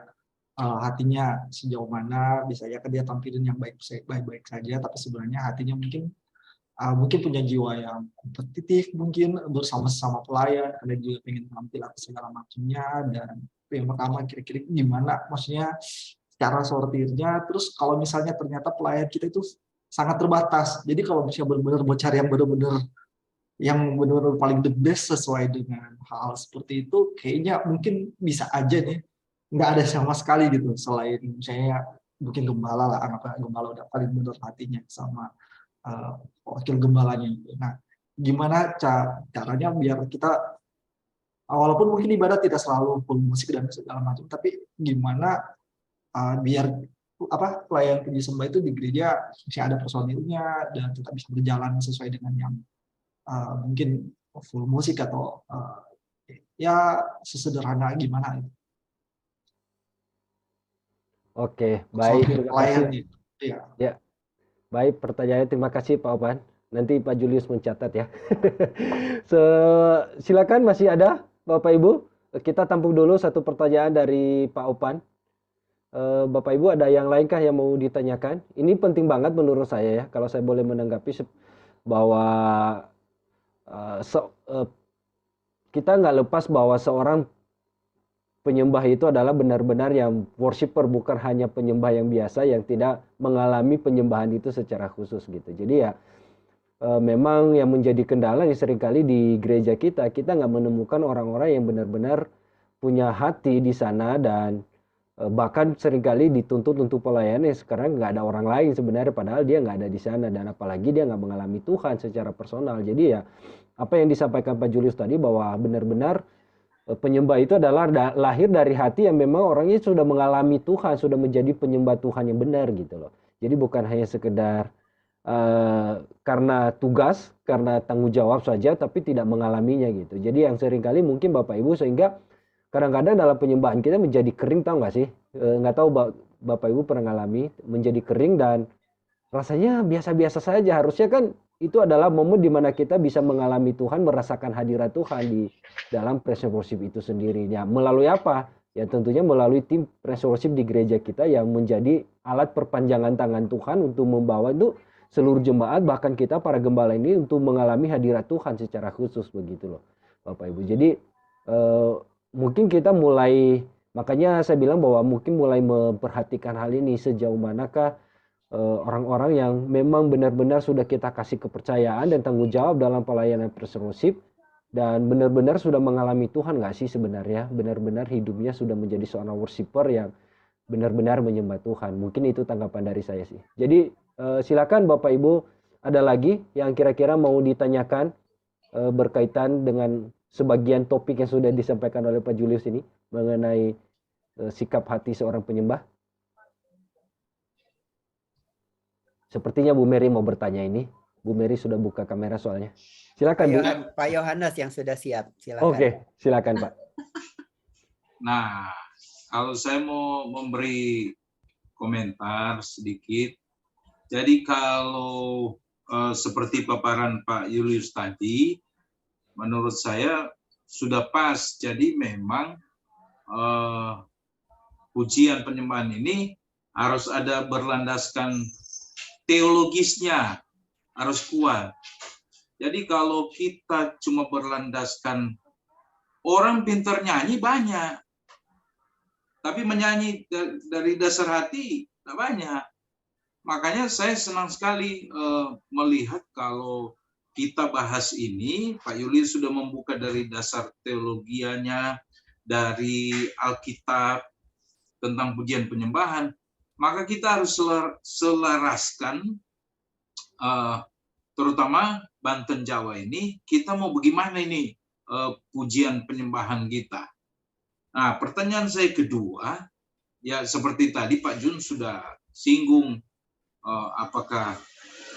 hatinya sejauh mana, bisa ya kan dia tampilin yang baik-baik saja, tapi sebenarnya hatinya mungkin punya jiwa yang kompetitif, mungkin bersama-sama pelayan, ada juga pengen tampil atau segala macamnya. Dan yang pertama kira-kira gimana, maksudnya cara sortirnya. Terus kalau misalnya ternyata pelayan kita itu sangat terbatas, jadi kalau misalnya benar-benar mau cari yang benar-benar paling the best sesuai dengan hal seperti itu, kayaknya mungkin bisa aja nih nggak ada sama sekali gitu, selain misalnya mungkin gembala lah, anggaplah gembala udah paling benar hatinya sama wakil gembalanya. Nah, gimana caranya biar kita, walaupun mungkin ibadah tidak selalu full musik dan segala macam, tapi gimana biar pelayan puji sembah itu di gereja masih ada personilnya dan tetap bisa berjalan sesuai dengan yang mungkin full musik atau ya sesederhana gimana itu. Oke, baik. Terima kasih. Gitu. Ya, baik, pertanyaannya, terima kasih Pak Opan. Nanti Pak Julius mencatat ya. Silakan, masih ada Bapak Ibu. Kita tampung dulu satu pertanyaan dari Pak Opan. Bapak Ibu, ada yang lainkah yang mau ditanyakan? Ini penting banget menurut saya ya, kalau saya boleh menanggapi, bahwa kita nggak lepas bahwa seorang penyembah itu adalah benar-benar yang worshiper, bukan hanya penyembah yang biasa yang tidak mengalami penyembahan itu secara khusus gitu. Jadi ya memang yang menjadi kendala seringkali di gereja kita nggak menemukan orang-orang yang benar-benar punya hati di sana, dan bahkan seringkali dituntut untuk pelayanan sekarang nggak ada orang lain sebenarnya, padahal dia nggak ada di sana, dan apalagi dia nggak mengalami Tuhan secara personal. Jadi ya apa yang disampaikan Pak Julius tadi, bahwa benar-benar penyembah itu adalah lahir dari hati yang memang orangnya sudah mengalami Tuhan, sudah menjadi penyembah Tuhan yang benar gitu loh. Jadi bukan hanya sekedar karena tugas, karena tanggung jawab saja, tapi tidak mengalaminya gitu. Jadi yang seringkali mungkin Bapak Ibu, sehingga kadang-kadang dalam penyembahan kita menjadi kering, tahu nggak sih? Nggak tahu Bapak Ibu pernah ngalami menjadi kering dan rasanya biasa-biasa saja. Harusnya kan itu adalah momen di mana kita bisa mengalami Tuhan, merasakan hadirat Tuhan di dalam praise worship itu sendirinya. Melalui apa? Ya tentunya melalui tim praise worship di gereja kita yang menjadi alat perpanjangan tangan Tuhan untuk membawa itu seluruh jemaat, bahkan kita para gembala ini untuk mengalami hadirat Tuhan secara khusus begitu loh Bapak Ibu. Jadi mungkin kita mulai, makanya saya bilang bahwa mungkin mulai memperhatikan hal ini, sejauh manakah orang-orang yang memang benar-benar sudah kita kasih kepercayaan dan tanggung jawab dalam pelayanan praise worship, dan benar-benar sudah mengalami Tuhan nggak sih sebenarnya, benar-benar hidupnya sudah menjadi seorang worshiper yang benar-benar menyembah Tuhan. Mungkin itu tanggapan dari saya sih. Jadi silakan Bapak Ibu, ada lagi yang kira-kira mau ditanyakan berkaitan dengan sebagian topik yang sudah disampaikan oleh Pak Julius ini mengenai sikap hati seorang penyembah. Sepertinya Bu Mary mau bertanya ini. Bu Mary sudah buka kamera soalnya. Silakan Bu. Pak Yohanes yang sudah siap. Silakan. Oke, silakan Pak. Nah, kalau saya mau memberi komentar sedikit. Jadi kalau seperti paparan Pak Julius tadi, menurut saya sudah pas. Jadi memang pujian penyembahan ini harus ada berlandaskan teologisnya, harus kuat. Jadi kalau kita cuma berlandaskan, orang pintar nyanyi banyak, tapi menyanyi dari dasar hati tidak banyak. Makanya saya senang sekali melihat kalau kita bahas ini, Pak Yuli sudah membuka dari dasar teologianya, dari Alkitab, tentang pujian penyembahan, maka kita harus selaraskan, terutama Banten Jawa ini, kita mau bagaimana ini pujian penyembahan kita. Nah, pertanyaan saya kedua, ya seperti tadi Pak Jun sudah singgung, apakah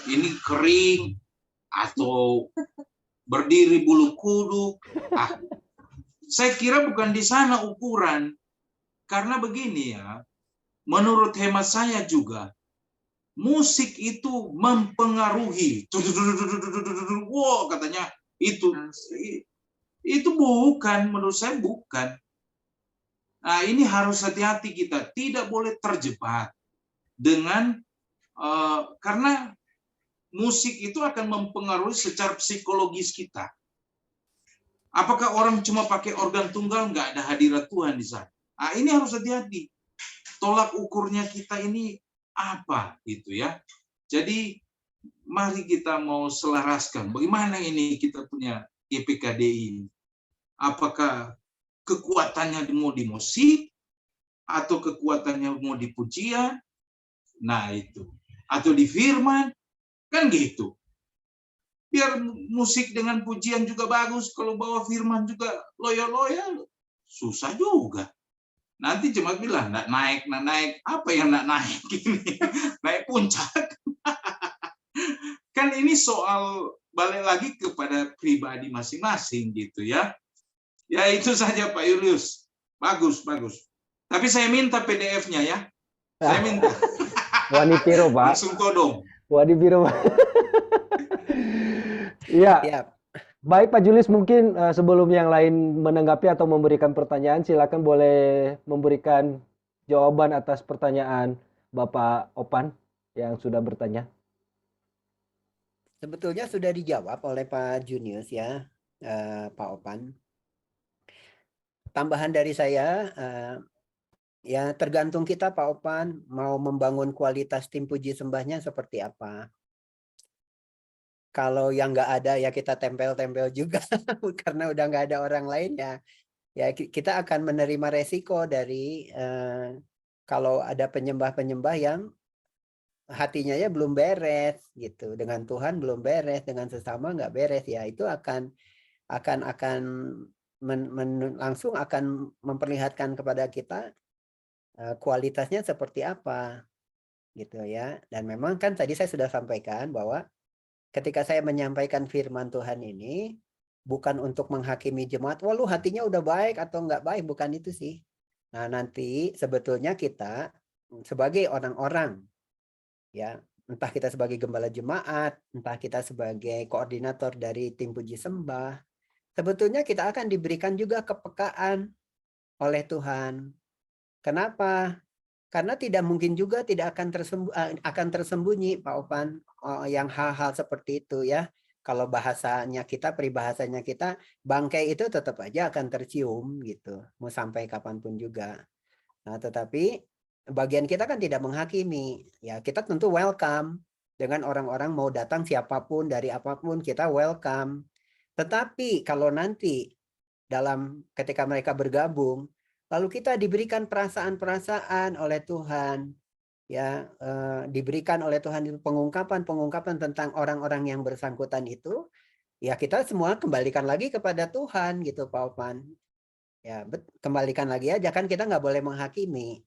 ini kering atau berdiri bulu kuduk. Saya kira bukan di sana ukuran. Karena begini ya, menurut hemat saya juga, musik itu mempengaruhi. Wow, katanya itu bukan, menurut saya bukan. Nah, ini harus hati-hati kita, tidak boleh terjebak dengan karena musik itu akan mempengaruhi secara psikologis kita. Apakah orang cuma pakai organ tunggal, nggak ada hadirat Tuhan di sana? Nah, ini harus hati-hati. Tolak ukurnya kita ini apa gitu ya. Jadi mari kita mau selaraskan bagaimana ini kita punya GPKDI. Apakah kekuatannya mau di musik atau kekuatannya mau di pujian? Nah, itu. Atau di firman, kan gitu. Biar musik dengan pujian juga bagus, kalau bawa firman juga loyal-loyal, susah juga. Nanti cuma bilang, nggak naik. Apa yang nggak naik ini? Naik puncak. Kan ini soal balik lagi kepada pribadi masing-masing gitu ya. Ya itu saja Pak Julius. Bagus. Tapi saya minta PDF-nya ya. Saya minta. Wani Piro, Pak. Langsung todong. Wani Piro. Iya. Baik Pak Julius, mungkin sebelum yang lain menanggapi atau memberikan pertanyaan, silakan boleh memberikan jawaban atas pertanyaan Bapak Opan yang sudah bertanya. Sebetulnya sudah dijawab oleh Pak Junius ya, Pak Opan. Tambahan dari saya, ya tergantung kita Pak Opan mau membangun kualitas tim puji sembahnya seperti apa. Kalau yang nggak ada ya kita tempel-tempel juga karena udah nggak ada orang lain ya kita akan menerima resiko dari kalau ada penyembah-penyembah yang hatinya ya belum beres gitu, dengan Tuhan belum beres, dengan sesama nggak beres, ya itu akan langsung akan memperlihatkan kepada kita kualitasnya seperti apa gitu ya. Dan memang kan tadi saya sudah sampaikan bahwa ketika saya menyampaikan firman Tuhan ini, bukan untuk menghakimi jemaat, wah lu hatinya udah baik atau nggak baik, bukan itu sih. Nah nanti sebetulnya kita sebagai orang-orang, ya entah kita sebagai gembala jemaat, entah kita sebagai koordinator dari tim puji sembah, sebetulnya kita akan diberikan juga kepekaan oleh Tuhan. Kenapa? Karena tidak mungkin juga tidak akan tersembunyi Pak Opan yang hal-hal seperti itu ya. Kalau bahasanya kita, peribahasanya kita, bangkai itu tetap aja akan tercium gitu, mau sampai kapanpun juga. Nah, tetapi bagian kita kan tidak menghakimi. Ya, kita tentu welcome dengan orang-orang mau datang siapapun dari apapun, kita welcome. Tetapi kalau nanti ketika mereka bergabung, lalu kita diberikan perasaan-perasaan oleh Tuhan, ya diberikan oleh Tuhan pengungkapan tentang orang-orang yang bersangkutan itu, ya kita semua kembalikan lagi kepada Tuhan gitu Pak Opan. Ya kembalikan lagi aja, kan kita nggak boleh menghakimi.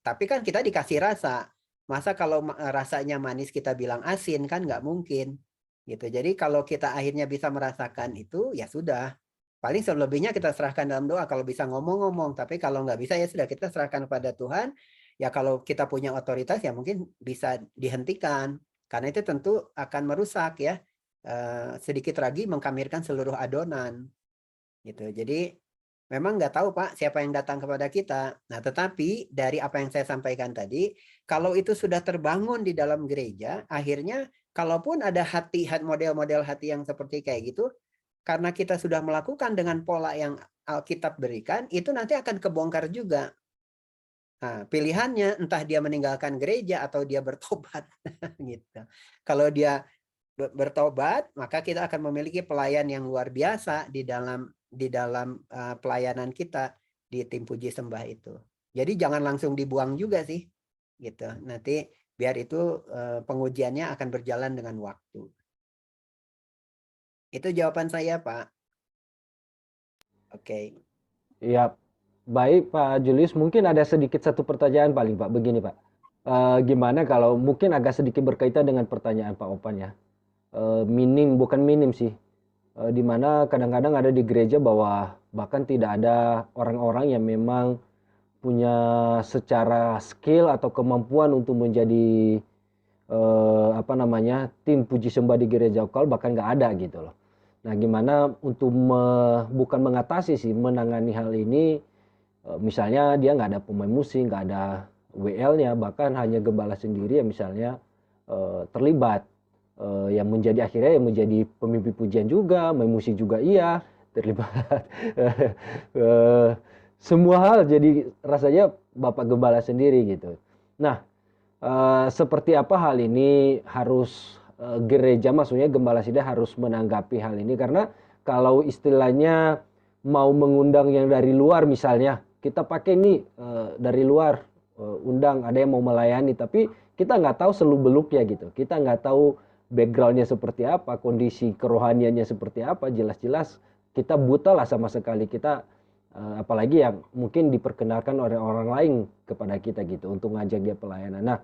Tapi kan kita dikasih rasa, Masa kalau rasanya manis kita bilang asin, kan nggak mungkin gitu. Jadi kalau kita akhirnya bisa merasakan itu, ya sudah. Paling selebihnya kita serahkan dalam doa kalau bisa ngomong-ngomong. Tapi kalau nggak bisa ya sudah, kita serahkan kepada Tuhan. Ya kalau kita punya otoritas ya mungkin bisa dihentikan. Karena itu tentu akan merusak ya. Sedikit lagi mengkamirkan seluruh adonan. Gitu. Jadi memang nggak tahu Pak siapa yang datang kepada kita. Nah tetapi dari apa yang saya sampaikan tadi, kalau itu sudah terbangun di dalam gereja, akhirnya kalaupun ada hati model-model hati yang seperti kayak gitu, karena kita sudah melakukan dengan pola yang Alkitab berikan, itu nanti akan kebongkar juga. Nah, pilihannya entah dia meninggalkan gereja atau dia bertobat gitu. Kalau dia bertobat, maka kita akan memiliki pelayan yang luar biasa di dalam pelayanan kita di tim puji sembah itu. Jadi jangan langsung dibuang juga sih, gitu. Nanti biar itu pengujiannya akan berjalan dengan waktu. Itu jawaban saya, Pak. Oke. Ya, baik Pak Julius. Mungkin ada sedikit satu pertanyaan paling Pak. Begini Pak. Gimana kalau mungkin agak sedikit berkaitan dengan pertanyaan Pak Opan ya. Bukan minim sih. Di mana kadang-kadang ada di gereja bahwa bahkan tidak ada orang-orang yang memang punya secara skill atau kemampuan untuk menjadi tim puji sembah di gereja lokal, bahkan nggak ada gitu loh. Nah gimana untuk bukan mengatasi sih, menangani hal ini, misalnya dia nggak ada pemain musik, nggak ada WL-nya, bahkan hanya gembala sendiri ya misalnya terlibat, yang menjadi akhirnya yang menjadi pemimpin pujian juga, main musik juga iya, terlibat semua hal jadi rasanya Bapak Gembala sendiri gitu. Nah seperti apa hal ini harus gereja, maksudnya Gembala Sida harus menanggapi hal ini, karena kalau istilahnya mau mengundang yang dari luar misalnya, kita pakai nih dari luar, undang ada yang mau melayani, tapi kita nggak tahu seluk-beluknya gitu, kita nggak tahu backgroundnya seperti apa, kondisi kerohaniannya seperti apa, jelas-jelas kita buta lah sama sekali, kita apalagi yang mungkin diperkenalkan oleh orang lain kepada kita gitu untuk ngajak dia pelayanan. Nah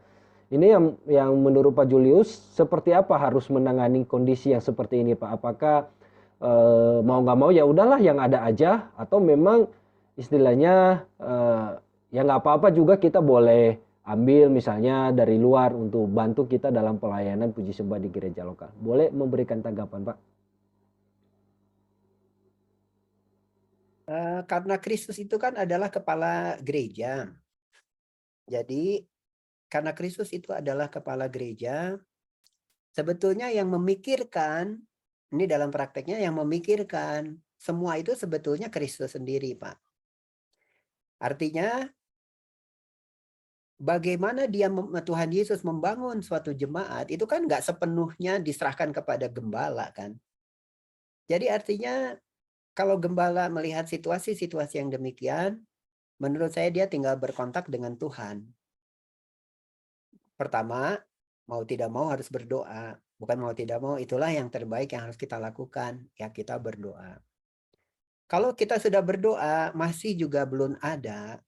ini yang menurut Pak Julius seperti apa harus menangani kondisi yang seperti ini Pak? Apakah mau nggak mau ya udahlah yang ada aja, atau memang istilahnya ya nggak apa-apa juga kita boleh ambil misalnya dari luar untuk bantu kita dalam pelayanan puji sembah di gereja lokal? Boleh memberikan tanggapan Pak? Karena Kristus itu kan adalah kepala gereja. Jadi karena Kristus itu adalah kepala gereja, sebetulnya yang memikirkan, ini dalam prakteknya yang memikirkan semua itu sebetulnya Kristus sendiri, Pak. Artinya bagaimana Tuhan Yesus membangun suatu jemaat itu kan nggak sepenuhnya diserahkan kepada gembala kan. Jadi artinya kalau gembala melihat situasi-situasi yang demikian, menurut saya dia tinggal berkontak dengan Tuhan. Pertama, mau tidak mau harus berdoa. Bukan mau tidak mau, itulah yang terbaik yang harus kita lakukan. Ya kita berdoa. Kalau kita sudah berdoa, masih juga belum ada,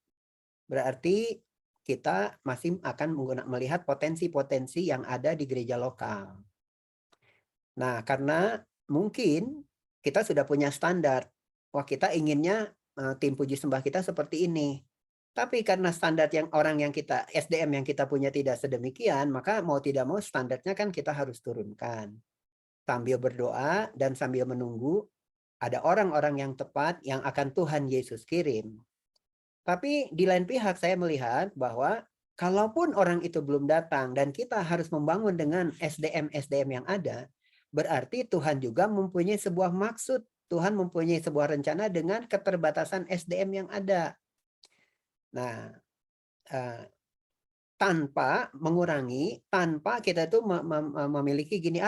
berarti kita masih akan melihat potensi-potensi yang ada di gereja lokal. Nah, karena mungkin kita sudah punya standar. Wah, kita inginnya tim puji sembah kita seperti ini. Tapi karena standar yang SDM yang kita punya tidak sedemikian, maka mau tidak mau standarnya kan kita harus turunkan. Sambil berdoa dan sambil menunggu ada orang-orang yang tepat yang akan Tuhan Yesus kirim. Tapi di lain pihak saya melihat bahwa kalaupun orang itu belum datang dan kita harus membangun dengan SDM yang ada, berarti Tuhan juga mempunyai sebuah maksud. Tuhan mempunyai sebuah rencana dengan keterbatasan SDM yang ada. Nah, tanpa mengurangi, tanpa kita tuh memiliki gini,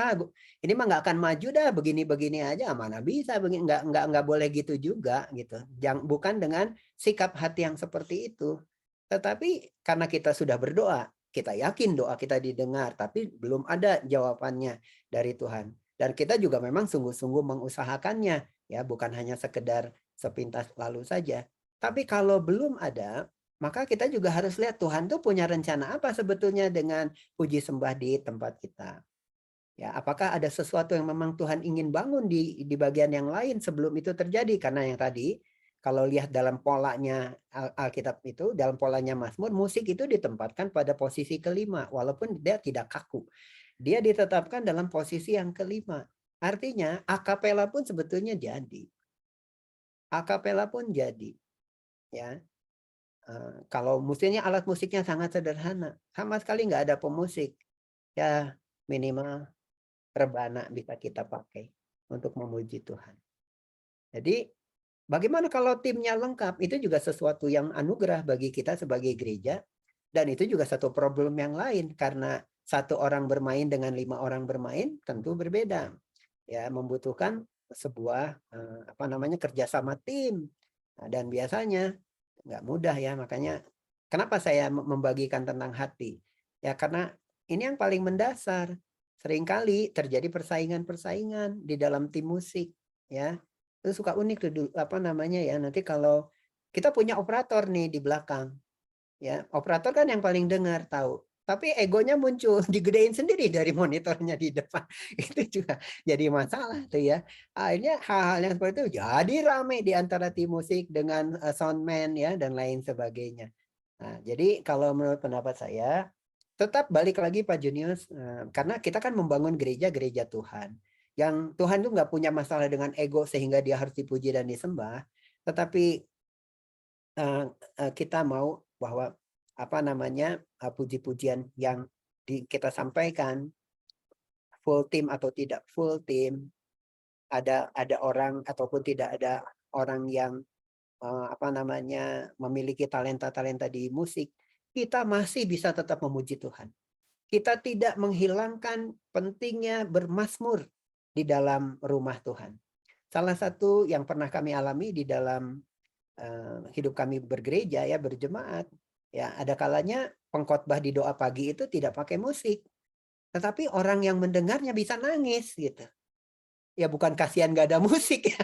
ini mah nggak akan maju dah, begini-begini aja, mana bisa, nggak boleh gitu juga gitu. Bukan dengan sikap hati yang seperti itu. Tetapi karena kita sudah berdoa, kita yakin doa kita didengar, tapi belum ada jawabannya dari Tuhan. Dan kita juga memang sungguh-sungguh mengusahakannya, ya bukan hanya sekedar sepintas lalu saja. Tapi kalau belum ada, maka kita juga harus lihat Tuhan tuh punya rencana apa sebetulnya dengan puji sembah di tempat kita. Ya, apakah ada sesuatu yang memang Tuhan ingin bangun di bagian yang lain sebelum itu terjadi? Karena yang tadi, kalau lihat dalam polanya Alkitab itu, dalam polanya Mazmur, musik itu ditempatkan pada posisi kelima, walaupun dia tidak kaku. Dia ditetapkan dalam posisi yang kelima. Artinya, akapela pun sebetulnya jadi. Akapela pun jadi. Ya, kalau musiknya, alat musiknya sangat sederhana, sama sekali nggak ada pemusik, ya minimal rebana bisa kita pakai untuk memuji Tuhan. Jadi bagaimana kalau timnya lengkap? Itu juga sesuatu yang anugerah bagi kita sebagai gereja, dan itu juga satu problem yang lain karena satu orang bermain dengan 5 orang bermain tentu berbeda. Ya, membutuhkan sebuah kerjasama tim. Nah, dan biasanya nggak mudah ya, makanya kenapa saya membagikan tentang hati? Ya karena ini yang paling mendasar. Seringkali terjadi persaingan-persaingan di dalam tim musik, ya. Itu suka unik tuh nanti kalau kita punya operator nih di belakang. Ya, operator kan yang paling dengar tahu. Tapi egonya muncul, digedein sendiri dari monitornya di depan. Itu juga jadi masalah tuh ya. Akhirnya hal-hal yang seperti itu jadi rame di antara tim musik dengan soundman ya dan lain sebagainya. Nah, jadi kalau menurut pendapat saya, tetap balik lagi Pak Junius, karena kita kan membangun gereja Tuhan. Yang Tuhan tuh nggak punya masalah dengan ego sehingga dia harus dipuji dan disembah. Tetapi kita mau bahwa puji-pujian yang kita sampaikan, full team atau tidak full team, ada orang ataupun tidak ada orang yang memiliki talenta-talenta di musik, kita masih bisa tetap memuji Tuhan. Kita tidak menghilangkan pentingnya bermazmur di dalam rumah Tuhan. Salah satu yang pernah kami alami di dalam hidup kami bergereja ya, berjemaat, ya ada kalanya pengkhotbah di doa pagi itu tidak pakai musik, tetapi orang yang mendengarnya bisa nangis gitu. Ya bukan kasihan gak ada musik ya.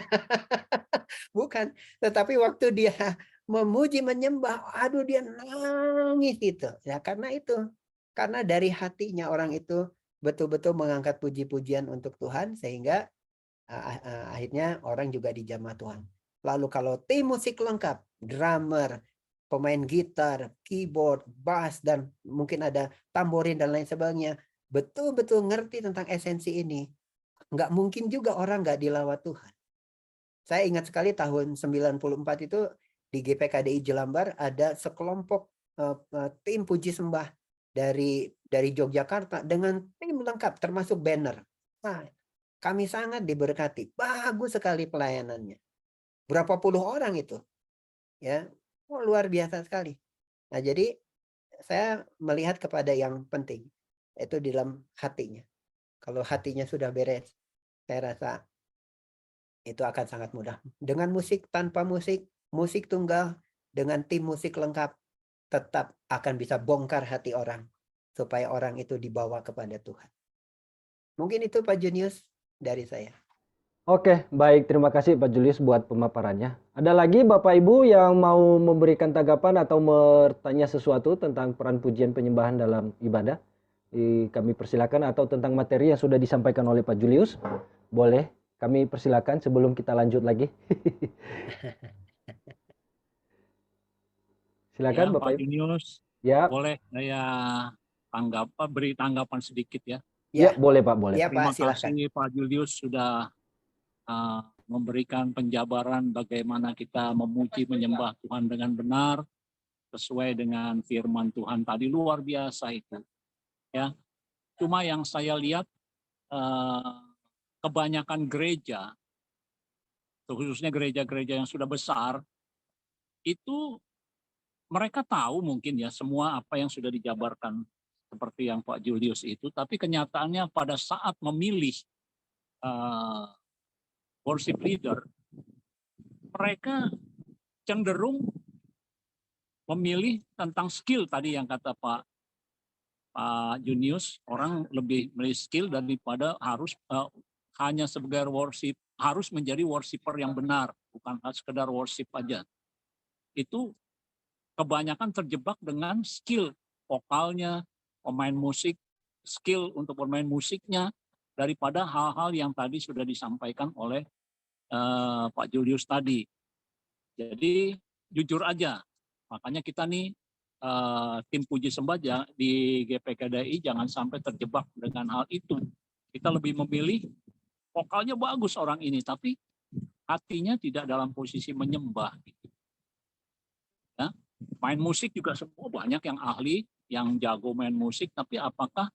Bukan, tetapi waktu dia memuji menyembah, aduh dia nangis gitu. Ya karena itu, karena dari hatinya orang itu betul-betul mengangkat puji-pujian untuk Tuhan sehingga akhirnya orang juga dijamah Tuhan. Lalu kalau tim musik lengkap, drummer, pemain gitar, keyboard, bass, dan mungkin ada tamborin dan lain sebagainya, betul-betul ngerti tentang esensi ini, nggak mungkin juga orang nggak dilawat Tuhan. Saya ingat sekali tahun 94 itu di GPKDI Jelambar ada sekelompok tim puji sembah dari Yogyakarta dengan tim lengkap termasuk banner. Nah, kami sangat diberkati. Bagus sekali pelayanannya. Berapa puluh orang itu. Ya, luar biasa sekali. Nah, jadi saya melihat kepada yang penting, itu di dalam hatinya. Kalau hatinya sudah beres, saya rasa itu akan sangat mudah. Dengan musik, tanpa musik, musik tunggal, dengan tim musik lengkap, tetap akan bisa bongkar hati orang. Supaya orang itu dibawa kepada Tuhan. Mungkin itu Pak Junius dari saya. Oke, baik. Terima kasih Pak Julius buat pemaparannya. Ada lagi Bapak Ibu yang mau memberikan tanggapan atau bertanya sesuatu tentang peran pujian penyembahan dalam ibadah? Kami persilakan, atau tentang materi yang sudah disampaikan oleh Pak Julius. Boleh, kami persilakan sebelum kita lanjut lagi. Silakan Ya, Bapak Pak Ibu. Junius, Ya, boleh saya beri tanggapan sedikit ya. ya boleh Pak, boleh. Ya, Terima Pak, silakan. kasih Pak Julius sudah memberikan penjabaran bagaimana kita memuji menyembah Tuhan dengan benar sesuai dengan firman Tuhan tadi. Luar biasa itu. Ya, cuma yang saya lihat kebanyakan gereja, khususnya gereja-gereja yang sudah besar, itu mereka tahu mungkin ya semua apa yang sudah dijabarkan seperti yang Pak Julius itu, tapi kenyataannya pada saat memilih worship leader, mereka cenderung memilih tentang skill tadi yang kata Pak Junius, orang lebih memilih skill daripada harus hanya sebagai worship, harus menjadi worshiper yang benar, bukan sekedar worship aja. Itu kebanyakan terjebak dengan skill vokalnya, pemain musik, skill untuk bermain musiknya, daripada hal-hal yang tadi sudah disampaikan oleh Pak Julius tadi. Jadi jujur aja, makanya kita nih tim Puji Sembah di GPKDI jangan sampai terjebak dengan hal itu. Kita lebih memilih vokalnya bagus orang ini, tapi hatinya tidak dalam posisi menyembah. Gitu. Ya. Main musik juga semua banyak yang ahli, yang jago main musik, tapi apakah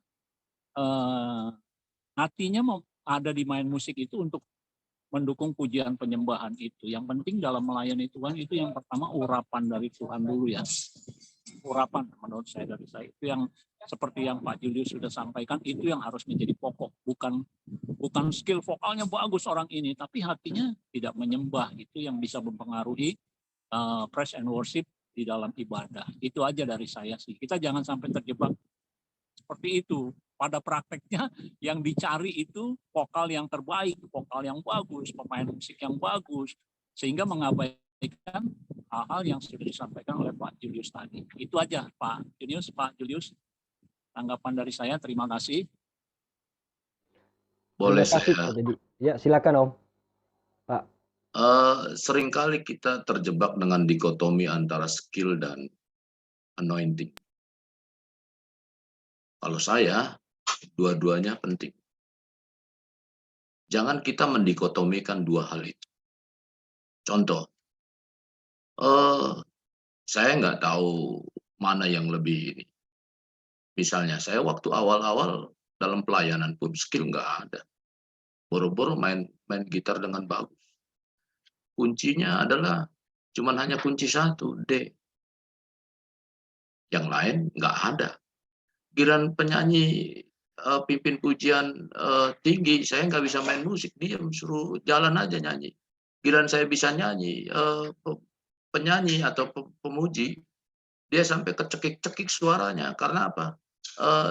hatinya ada di main musik itu untuk mendukung pujian penyembahan itu. Yang penting dalam melayani Tuhan itu yang pertama urapan dari Tuhan dulu ya. Urapan menurut saya dari saya itu yang seperti yang Pak Julius sudah sampaikan, itu yang harus menjadi pokok, bukan skill vokalnya bagus orang ini, tapi hatinya tidak menyembah. Itu yang bisa mempengaruhi praise and worship di dalam ibadah. Itu aja dari saya sih. Kita jangan sampai terjebak seperti itu. Pada prakteknya yang dicari itu vokal yang terbaik, vokal yang bagus, pemain musik yang bagus, sehingga mengabaikan hal-hal yang sudah disampaikan oleh Pak Julius tadi. Itu aja Pak Julius, tanggapan dari saya. Terima kasih. Terima Boleh kasih, saya? Pak Dedi. Ya, silakan Om. Pak. Seringkali kita terjebak dengan dikotomi antara skill dan anointing. Kalau saya, dua-duanya penting. Jangan kita mendikotomikan dua hal itu. Contoh, saya nggak tahu mana yang lebih ini. Misalnya, saya waktu awal-awal dalam pelayanan pun skill nggak ada. Boro-boro main gitar dengan bagus. Kuncinya adalah cuman hanya kunci satu, D. Yang lain nggak ada. Giliran penyanyi pimpin pujian tinggi, saya nggak bisa main musik, diam, suruh jalan aja nyanyi. Giliran saya bisa nyanyi, penyanyi atau pemuji, dia sampai kecekik-cekik suaranya. Karena apa?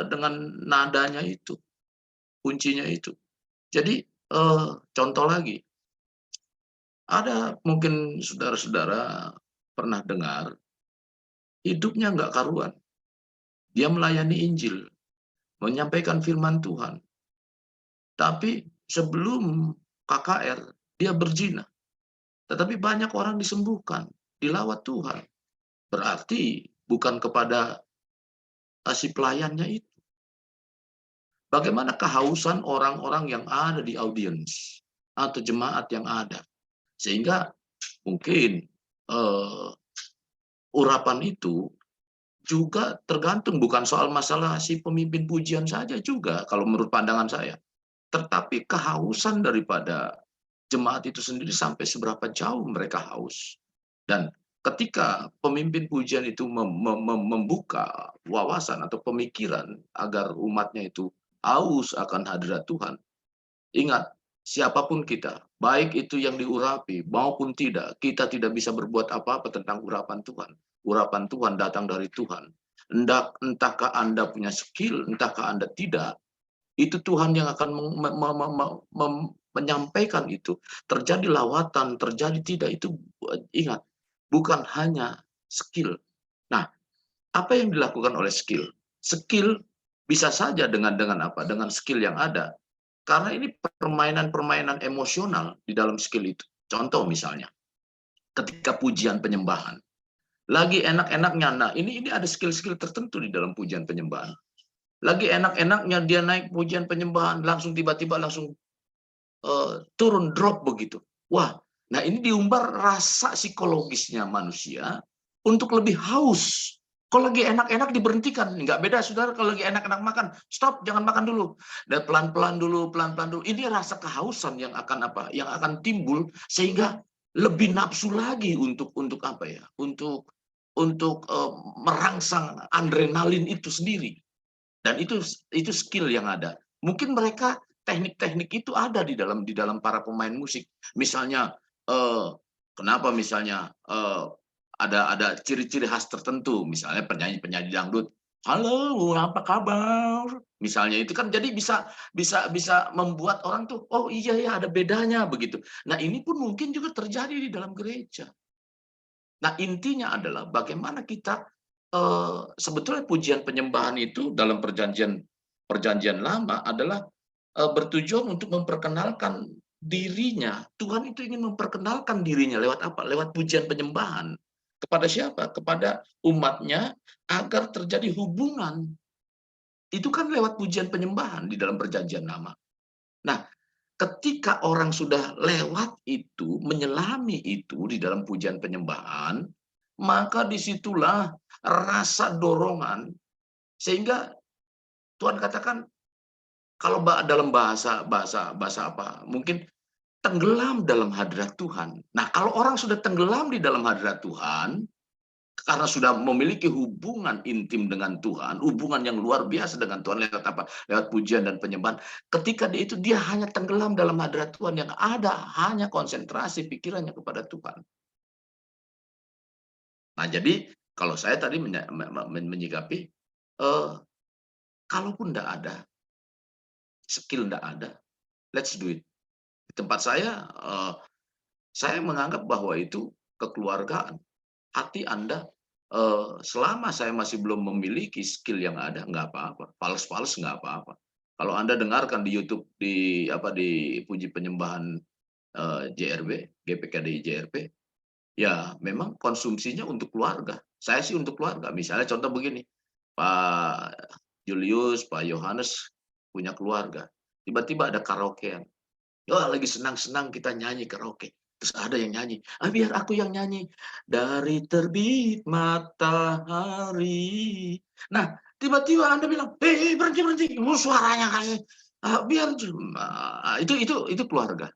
Dengan nadanya itu, kuncinya itu. Jadi contoh lagi, ada mungkin saudara-saudara pernah dengar, hidupnya nggak karuan. Dia melayani Injil, menyampaikan firman Tuhan. Tapi sebelum KKR, dia berzina. Tetapi banyak orang disembuhkan, dilawat Tuhan. Berarti bukan kepada si pelayannya itu. Bagaimana kehausan orang-orang yang ada di audiens atau jemaat yang ada. Sehingga mungkin urapan itu juga tergantung, bukan soal masalah si pemimpin pujian saja juga kalau menurut pandangan saya. Tetapi kehausan daripada jemaat itu sendiri sampai seberapa jauh mereka haus. Dan ketika pemimpin pujian itu membuka wawasan atau pemikiran agar umatnya itu haus akan hadirat Tuhan. Ingat, siapapun kita, baik itu yang diurapi maupun tidak, kita tidak bisa berbuat apa-apa tentang urapan Tuhan. Urapan Tuhan datang dari Tuhan. Entahkah Anda punya skill, entahkah Anda tidak, itu Tuhan yang akan menyampaikan itu. Terjadi lawatan, terjadi tidak, itu ingat, bukan hanya skill. Nah, apa yang dilakukan oleh skill? Skill bisa saja dengan apa? Dengan skill yang ada. Karena ini permainan-permainan emosional di dalam skill itu. Contoh misalnya, ketika pujian penyembahan, lagi enak-enaknya, nah ini ada skill-skill tertentu di dalam pujian penyembahan. Lagi enak-enaknya dia naik pujian penyembahan, langsung tiba-tiba langsung turun, drop begitu. Wah, nah ini diumbar rasa psikologisnya manusia untuk lebih haus. Kalau lagi enak-enak diberhentikan, nggak beda saudara. Kalau lagi enak-enak makan, stop, jangan makan dulu. Dan pelan-pelan dulu. Ini rasa kehausan yang akan apa? Yang akan timbul sehingga lebih nafsu lagi untuk apa ya? Untuk merangsang adrenalin itu sendiri. Dan itu skill yang ada. Mungkin mereka teknik-teknik itu ada di dalam para pemain musik. Misalnya kenapa misalnya ada ciri-ciri khas tertentu, misalnya penyanyi dangdut, halo apa kabar, misalnya itu kan, jadi bisa membuat orang tuh, oh iya ya ada bedanya begitu. Nah ini pun mungkin juga terjadi di dalam gereja. Nah, intinya adalah bagaimana kita sebetulnya pujian penyembahan itu dalam perjanjian lama adalah bertujuan untuk memperkenalkan dirinya. Tuhan itu ingin memperkenalkan dirinya lewat apa? Lewat pujian penyembahan. Kepada siapa? Kepada umatnya, agar terjadi hubungan. Itu kan lewat pujian penyembahan di dalam perjanjian lama. Nah, ketika orang sudah lewat itu, menyelami itu di dalam pujian penyembahan, maka disitulah rasa dorongan, sehingga Tuhan katakan, kalau dalam bahasa apa, mungkin tenggelam dalam hadirat Tuhan. Nah, kalau orang sudah tenggelam di dalam hadirat Tuhan, karena sudah memiliki hubungan intim dengan Tuhan, hubungan yang luar biasa dengan Tuhan lewat apa? Lewat pujian dan penyembahan. Ketika dia hanya tenggelam dalam hadirat Tuhan, yang ada hanya konsentrasi pikirannya kepada Tuhan. Nah, jadi kalau saya tadi menyikapi, kalaupun tidak ada, skill tidak ada, let's do it. Di tempat saya menganggap bahwa itu kekeluargaan. Hati Anda, selama saya masih belum memiliki skill yang ada, nggak apa-apa. Fals-fals nggak apa-apa. Kalau Anda dengarkan di YouTube di puji penyembahan JRB, GPKDI JRP, ya memang konsumsinya untuk keluarga. Saya sih untuk keluarga. Misalnya contoh begini, Pak Julius, Pak Yohanes punya keluarga. Tiba-tiba ada karaokean. Ya, lagi senang-senang kita nyanyi karaoke. Terus ada yang nyanyi, biar aku yang nyanyi. Dari terbit matahari. Nah, tiba-tiba Anda bilang, berhenti. Suaranya kasih. Biar itu keluarga.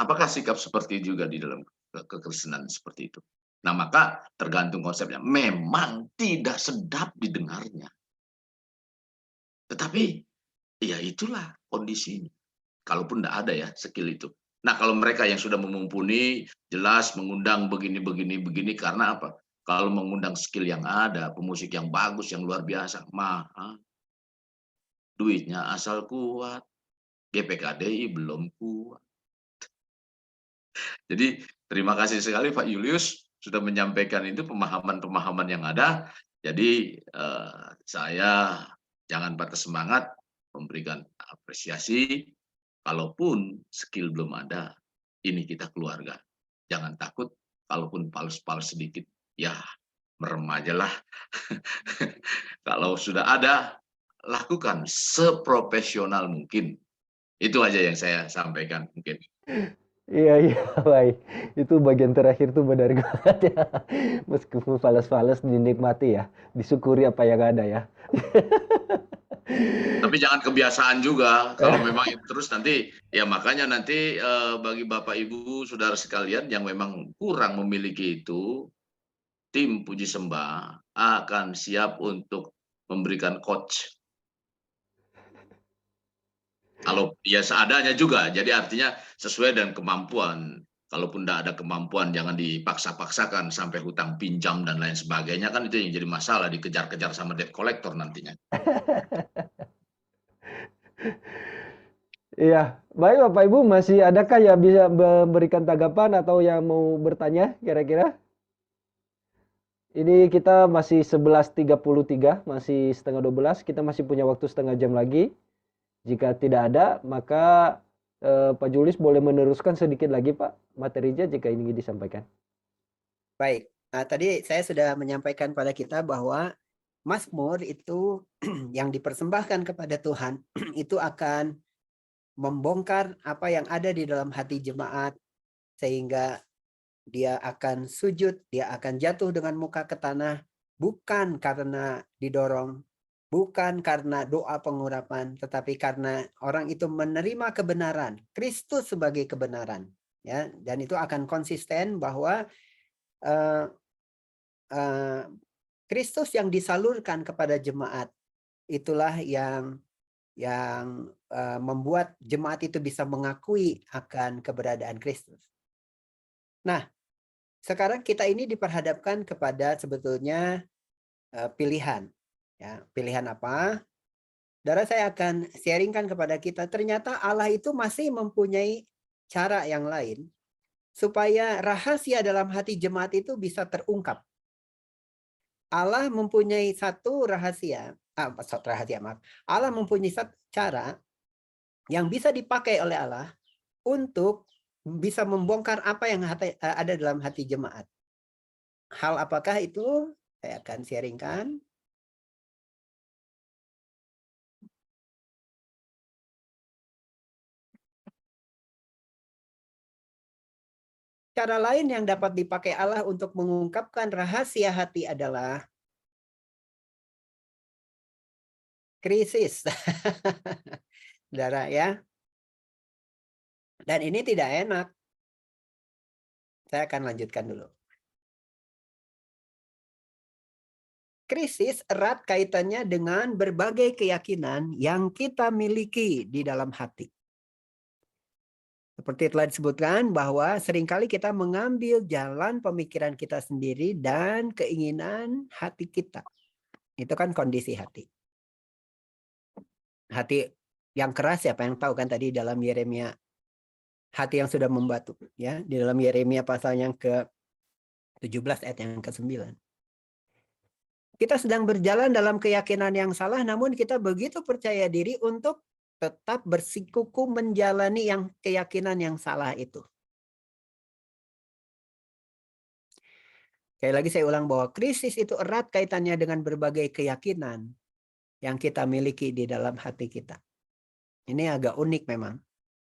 Apakah sikap seperti itu juga di dalam kekristenan seperti itu? Nah, maka tergantung konsepnya. Memang tidak sedap didengarnya. Tetapi, ya itulah kondisinya. Kalaupun tidak ada ya skill itu. Nah, kalau mereka yang sudah memumpuni, jelas mengundang begini, karena apa? Kalau mengundang skill yang ada, pemusik yang bagus, yang luar biasa, mahal. Duitnya asal kuat. GPKDI belum kuat. Jadi, terima kasih sekali Pak Julius sudah menyampaikan itu pemahaman-pemahaman yang ada. Jadi, saya jangan patah semangat memberikan apresiasi. Kalaupun skill belum ada, ini kita keluarga. Jangan takut, kalaupun fals-fals sedikit, ya merem aja lah. Kalau sudah ada, lakukan seprofesional mungkin. Itu aja yang saya sampaikan mungkin. Iya, baik. Itu bagian terakhir tuh benar banget ya. Meskipun fales-fales dinikmati ya, disyukuri apa yang ada ya. Tapi jangan kebiasaan juga. Kalau memang itu terus nanti, ya makanya nanti bagi Bapak Ibu Saudara sekalian yang memang kurang memiliki itu, tim Puji Sembah akan siap untuk memberikan coach. Kalau ya seadanya juga, jadi artinya sesuai dengan kemampuan. Kalaupun tidak ada kemampuan, jangan dipaksa-paksakan sampai hutang pinjam dan lain sebagainya, kan itu yang jadi masalah, dikejar-kejar sama debt collector nantinya. Iya, baik Bapak Ibu, masih adakah yang bisa memberikan tanggapan atau yang mau bertanya kira-kira? Ini kita masih 11.33, masih setengah 12, kita masih punya waktu setengah jam lagi. Jika tidak ada, maka Pak Julius boleh meneruskan sedikit lagi Pak materinya jika ini disampaikan. Baik, tadi saya sudah menyampaikan pada kita bahwa Mazmur itu yang dipersembahkan kepada Tuhan itu akan membongkar apa yang ada di dalam hati jemaat, sehingga dia akan sujud, dia akan jatuh dengan muka ke tanah, bukan karena didorong, bukan karena doa pengurapan, tetapi karena orang itu menerima kebenaran, Kristus sebagai kebenaran, ya. Dan itu akan konsisten bahwa Kristus yang disalurkan kepada jemaat itulah yang membuat jemaat itu bisa mengakui akan keberadaan Kristus. Nah, sekarang kita ini diperhadapkan kepada sebetulnya pilihan. Ya, pilihan apa? Saudara, saya akan sharingkan kepada kita, ternyata Allah itu masih mempunyai cara yang lain supaya rahasia dalam hati jemaat itu bisa terungkap. Allah mempunyai satu rahasia, maaf. Allah mempunyai satu cara yang bisa dipakai oleh Allah untuk bisa membongkar apa yang ada dalam hati jemaat. Hal apakah itu? Saya akan sharingkan. Cara lain yang dapat dipakai Allah untuk mengungkapkan rahasia hati adalah krisis. Saudara ya. Dan ini tidak enak. Saya akan lanjutkan dulu. Krisis erat kaitannya dengan berbagai keyakinan yang kita miliki di dalam hati. Seperti telah disebutkan bahwa seringkali kita mengambil jalan pemikiran kita sendiri dan keinginan hati kita. Itu kan kondisi hati. Hati yang keras, siapa yang tahu kan tadi dalam Yeremia, hati yang sudah membatu, ya, di dalam Yeremia pasal yang ke-17 ayat yang ke-9. Kita sedang berjalan dalam keyakinan yang salah, namun kita begitu percaya diri untuk tetap bersikukuh menjalani yang keyakinan yang salah itu. Sekali lagi saya ulang bahwa krisis itu erat kaitannya dengan berbagai keyakinan yang kita miliki di dalam hati kita. Ini agak unik memang,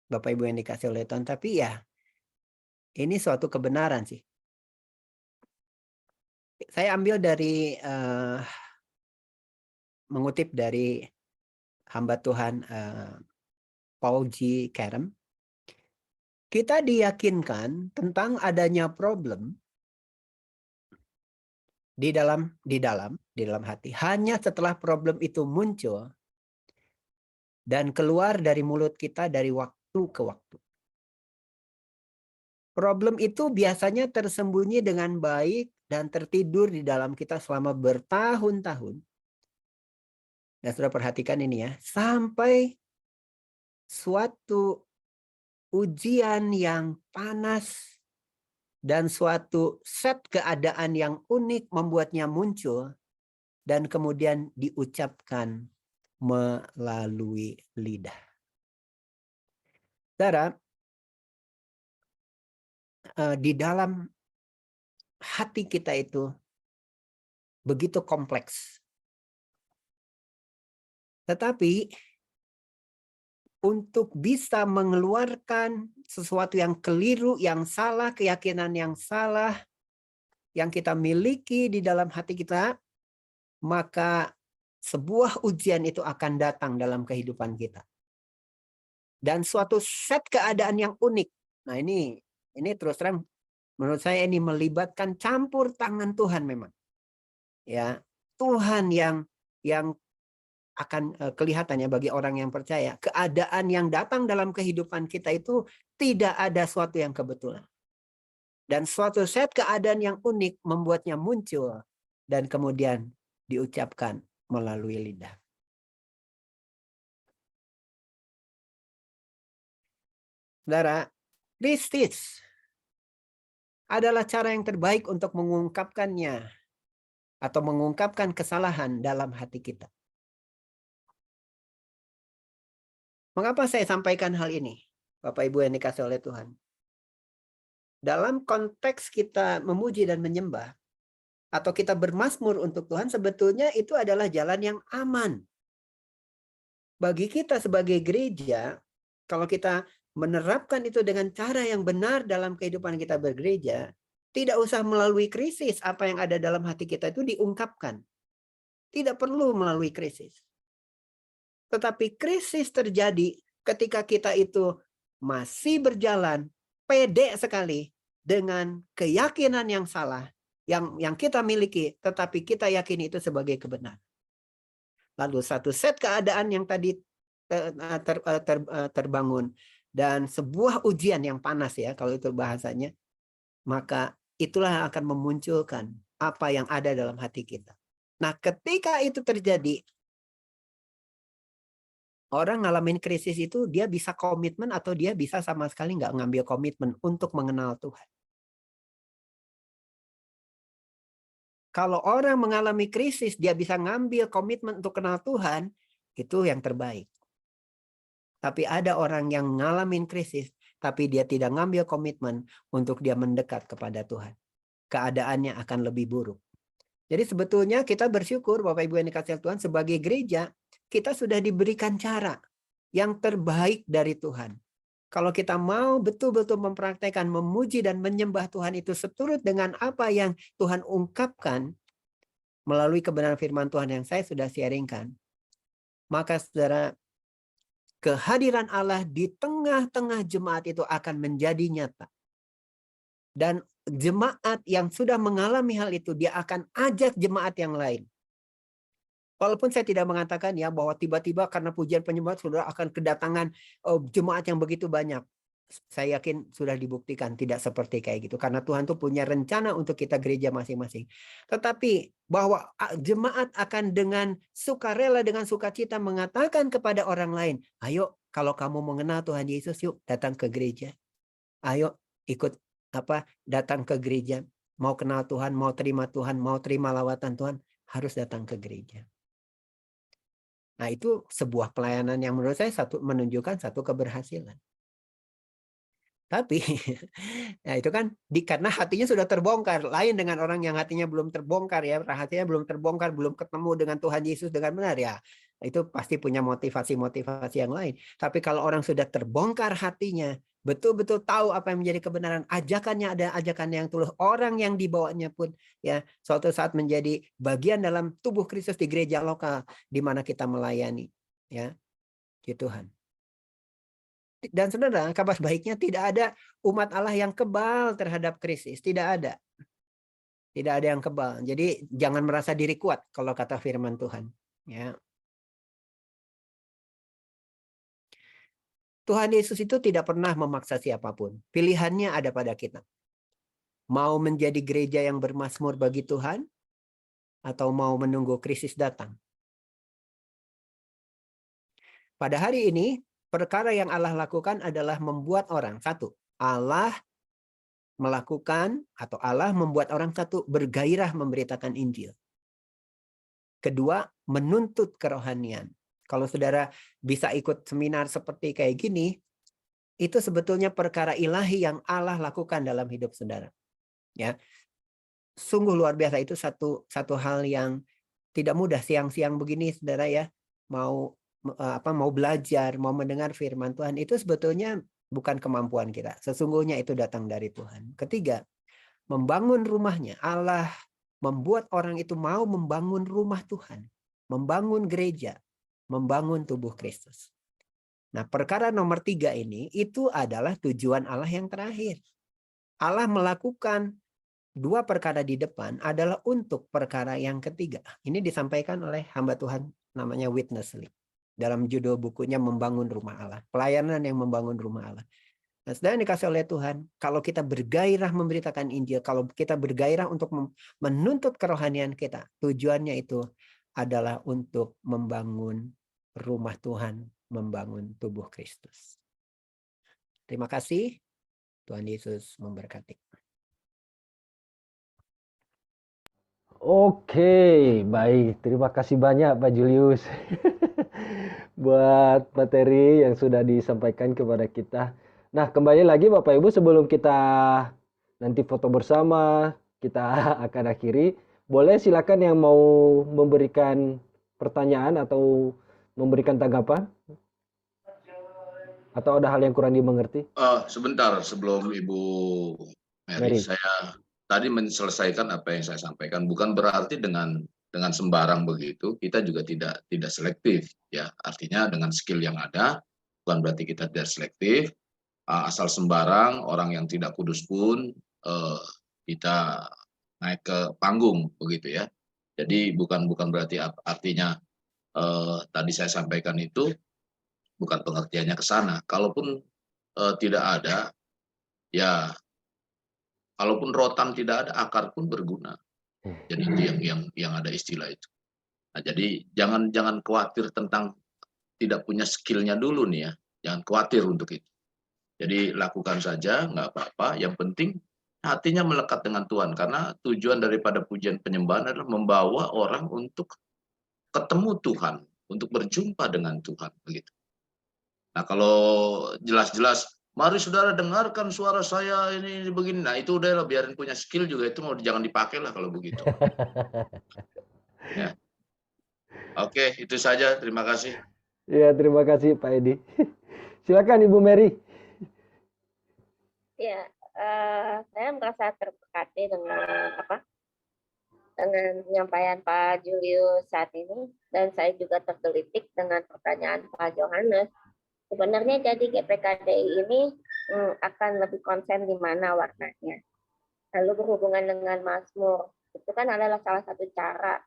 Bapak Ibu yang dikasih oleh Tuhan, tapi ya ini suatu kebenaran sih. Saya ambil dari mengutip dari hamba Tuhan Paul G. Carey. Kita diyakinkan tentang adanya problem di dalam hati hanya setelah problem itu muncul dan keluar dari mulut kita dari waktu ke waktu. Problem itu biasanya tersembunyi dengan baik dan tertidur di dalam kita selama bertahun-tahun. Dan sudah perhatikan ini ya, sampai suatu ujian yang panas dan suatu set keadaan yang unik membuatnya muncul dan kemudian diucapkan melalui lidah. Saudara, di dalam hati kita itu begitu kompleks. Tetapi untuk bisa mengeluarkan sesuatu yang keliru, yang salah, keyakinan yang salah yang kita miliki di dalam hati kita, maka sebuah ujian itu akan datang dalam kehidupan kita. Dan suatu set keadaan yang unik. Nah, ini terus terang menurut saya ini melibatkan campur tangan Tuhan memang. Ya, Tuhan yang akan kelihatannya bagi orang yang percaya. Keadaan yang datang dalam kehidupan kita itu tidak ada suatu yang kebetulan. Dan suatu set keadaan yang unik membuatnya muncul dan kemudian diucapkan melalui lidah. Saudara, krisis adalah cara yang terbaik untuk mengungkapkannya atau mengungkapkan kesalahan dalam hati kita. Mengapa saya sampaikan hal ini, Bapak Ibu yang dikasih oleh Tuhan? Dalam konteks kita memuji dan menyembah, atau kita bermazmur untuk Tuhan, sebetulnya itu adalah jalan yang aman. Bagi kita sebagai gereja, kalau kita menerapkan itu dengan cara yang benar dalam kehidupan kita bergereja, tidak usah melalui krisis, apa yang ada dalam hati kita itu diungkapkan. Tidak perlu melalui krisis. Tetapi krisis terjadi ketika kita itu masih berjalan pede sekali dengan keyakinan yang salah yang kita miliki, tetapi kita yakini itu sebagai kebenaran. Lalu satu set keadaan yang tadi terbangun dan sebuah ujian yang panas ya kalau itu bahasanya, maka itulah yang akan memunculkan apa yang ada dalam hati kita. Nah, ketika itu terjadi, Orang ngalamin krisis itu dia bisa komitmen atau dia bisa sama sekali nggak ngambil komitmen untuk mengenal Tuhan. Kalau orang mengalami krisis, dia bisa ngambil komitmen untuk kenal Tuhan, itu yang terbaik. Tapi ada orang yang ngalamin krisis, tapi dia tidak ngambil komitmen untuk dia mendekat kepada Tuhan. Keadaannya akan lebih buruk. Jadi sebetulnya kita bersyukur Bapak Ibu yang dikasihi Tuhan, sebagai gereja, kita sudah diberikan cara yang terbaik dari Tuhan. Kalau kita mau betul-betul mempraktekkan, memuji dan menyembah Tuhan itu seturut dengan apa yang Tuhan ungkapkan melalui kebenaran firman Tuhan yang saya sudah sharingkan, maka saudara, kehadiran Allah di tengah-tengah jemaat itu akan menjadi nyata. Dan jemaat yang sudah mengalami hal itu, dia akan ajak jemaat yang lain. Walaupun saya tidak mengatakan ya bahwa tiba-tiba karena pujian penyembahan saudara akan kedatangan jemaat yang begitu banyak. Saya yakin sudah dibuktikan tidak seperti kayak gitu. Karena Tuhan tuh punya rencana untuk kita gereja masing-masing. Tetapi bahwa jemaat akan dengan sukarela, dengan sukacita mengatakan kepada orang lain, ayo kalau kamu mengenal Tuhan Yesus, yuk datang ke gereja. Ayo ikut datang ke gereja. Mau kenal Tuhan, mau terima Tuhan, mau terima lawatan Tuhan, harus datang ke gereja. Nah, itu sebuah pelayanan yang menurut saya menunjukkan satu keberhasilan. Tapi nah itu kan karena hatinya sudah terbongkar. Lain dengan orang yang hatinya belum terbongkar ya, rahasianya belum terbongkar, belum ketemu dengan Tuhan Yesus dengan benar ya. Itu pasti punya motivasi-motivasi yang lain. Tapi kalau orang sudah terbongkar hatinya, betul-betul tahu apa yang menjadi kebenaran, ajakannya ada ajakan yang tulus, orang yang dibawanya pun ya suatu saat menjadi bagian dalam tubuh Kristus di gereja lokal di mana kita melayani ya di Tuhan. Dan saudara, kabar baiknya tidak ada umat Allah yang kebal terhadap krisis, tidak ada. Tidak ada yang kebal. Jadi jangan merasa diri kuat kalau kata firman Tuhan, ya. Tuhan Yesus itu tidak pernah memaksa siapapun. Pilihannya ada pada kita. Mau menjadi gereja yang bermazmur bagi Tuhan, atau mau menunggu krisis datang. Pada hari ini, perkara yang Allah lakukan adalah membuat orang, satu, Allah melakukan atau Allah membuat orang satu bergairah memberitakan Injil. Kedua, menuntut kerohanian. Kalau saudara bisa ikut seminar seperti kayak gini, itu sebetulnya perkara ilahi yang Allah lakukan dalam hidup saudara. Ya, sungguh luar biasa, itu satu hal yang tidak mudah. Siang-siang begini saudara ya, mau belajar, mau mendengar firman Tuhan, itu sebetulnya bukan kemampuan kita. Sesungguhnya itu datang dari Tuhan. Ketiga, membangun rumahnya. Allah membuat orang itu mau membangun rumah Tuhan, membangun gereja, membangun tubuh Kristus. Nah, perkara nomor 3 ini, itu adalah tujuan Allah yang terakhir. Allah melakukan 2 perkara di depan adalah untuk perkara yang ketiga. Ini disampaikan oleh hamba Tuhan namanya Witness Lee. Dalam judul bukunya Membangun Rumah Allah. Pelayanan yang membangun rumah Allah. Nah, saudara dikasih oleh Tuhan, kalau kita bergairah memberitakan Injil, kalau kita bergairah untuk menuntut kerohanian kita, tujuannya itu adalah untuk membangun rumah Tuhan, membangun tubuh Kristus. Terima kasih. Tuhan Yesus memberkati. Oke, baik. Terima kasih banyak Pak Julius buat materi yang sudah disampaikan kepada kita. Nah, kembali lagi Bapak Ibu, sebelum kita nanti foto bersama, kita akan akhiri. Boleh silakan yang mau memberikan pertanyaan atau memberikan tanggapan? Atau ada hal yang kurang dimengerti? Sebentar sebelum Ibu Mary, saya tadi menyelesaikan apa yang saya sampaikan. Bukan berarti dengan sembarang begitu kita juga tidak selektif, ya. Artinya dengan skill yang ada bukan berarti kita tidak selektif. Asal sembarang orang yang tidak kudus pun kita naik ke panggung begitu ya. Jadi bukan berarti artinya tadi saya sampaikan itu bukan pengertiannya ke sana. Kalaupun tidak ada, ya kalaupun rotan tidak ada, akar pun berguna. Jadi itu yang ada istilah itu. Nah, jadi jangan khawatir tentang tidak punya skillnya dulu nih ya. Jangan khawatir untuk itu. Jadi lakukan saja, nggak apa-apa. Yang penting hatinya melekat dengan Tuhan. Karena tujuan daripada pujian penyembahan adalah membawa orang untuk ketemu Tuhan, untuk berjumpa dengan Tuhan. Begitu. Nah kalau jelas-jelas, mari saudara dengarkan suara saya ini begini. Nah itu udah lah, biarin punya skill juga itu mau jangan dipakai lah kalau begitu. Ya. Oke, itu saja. Terima kasih. Ya, terima kasih Pak Edi. Silakan Ibu Mary. Ya, saya merasa terberkati dengan dengan penyampaian Pak Julius saat ini, dan saya juga tergelitik dengan pertanyaan Pak Johannes. Sebenarnya jadi GPKDI ini akan lebih konsen di mana warnanya. Lalu berhubungan dengan Mazmur, itu kan adalah salah satu cara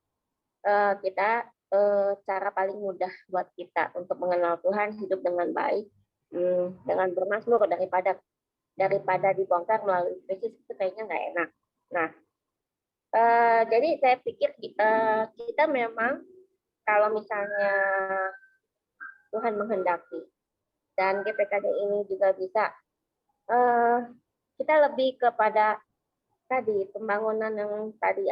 cara paling mudah buat kita untuk mengenal Tuhan, hidup dengan baik, dengan bermazmur daripada dibongkar melalui krisis, itu kayaknya nggak enak. Nah, jadi saya pikir kita memang kalau misalnya Tuhan menghendaki dan GPKD ini juga bisa, kita lebih kepada tadi pembangunan yang tadi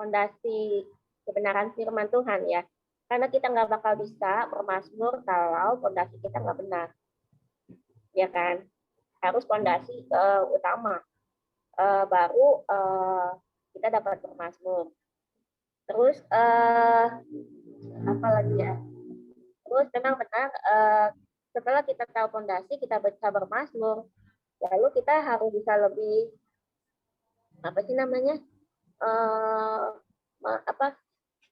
fondasi kebenaran firman Tuhan ya. Karena kita nggak bakal bisa bermazmur kalau fondasi kita nggak benar, ya kan? Harus fondasi utama, baru kita dapat bermazmur. Terus apa lagi ya? Terus benar-benar setelah kita tahu fondasi, kita bisa bermazmur, lalu kita harus bisa lebih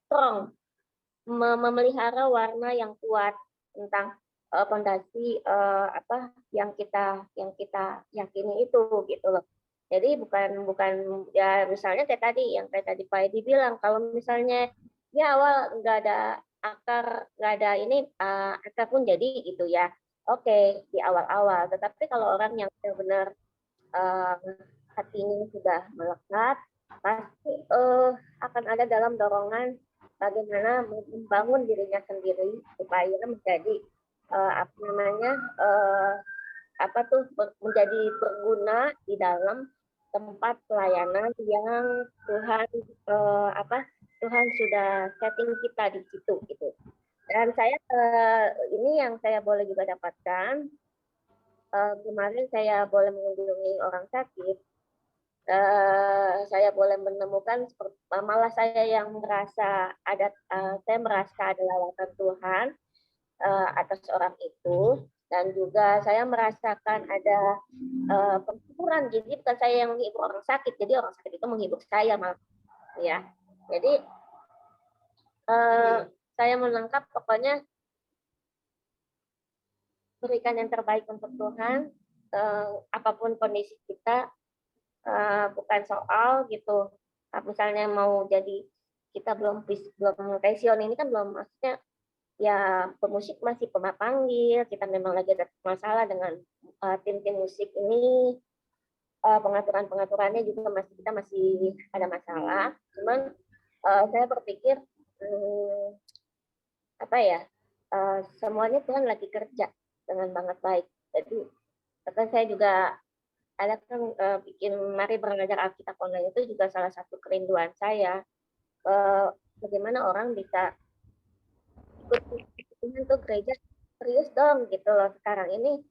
strong, memelihara warna yang kuat tentang fondasi yang kita yakini itu gitu loh. Jadi bukan ya misalnya kayak tadi Pak Edi bilang, kalau misalnya ya awal nggak ada akar, nggak ada ini akar pun jadi gitu ya. Oke, di awal-awal. Tetapi kalau orang yang benar-benar hatinya sudah melekat, pasti akan ada dalam dorongan bagaimana membangun dirinya sendiri supaya menjadi menjadi berguna di dalam tempat pelayanan yang Tuhan sudah setting kita di situ gitu. Dan saya ini yang saya boleh juga dapatkan, kemarin saya boleh mengunjungi orang sakit. Saya boleh menemukan malah saya yang merasa saya merasa ada lawatan Tuhan atas orang itu, dan juga saya merasakan ada penghiburan. Jadi bukan saya yang menghibur orang sakit, jadi orang sakit itu menghibur saya malah ya. Jadi saya menangkap pokoknya berikan yang terbaik untuk Tuhan, apapun kondisi kita. Bukan soal gitu, misalnya mau jadi kita belum passion ini kan belum, maksudnya ya pemusik masih panggil, kita memang lagi ada masalah dengan tim-tim musik ini, pengaturannya juga kita masih ada masalah. Cuman saya berpikir semuanya Tuhan lagi kerja dengan sangat baik. Jadi bahkan saya juga ada kan bikin Mari Belajar Alkitab Online itu juga salah satu kerinduan saya, bagaimana orang bisa ikut tuh gereja serius dong gitu loh. Sekarang ini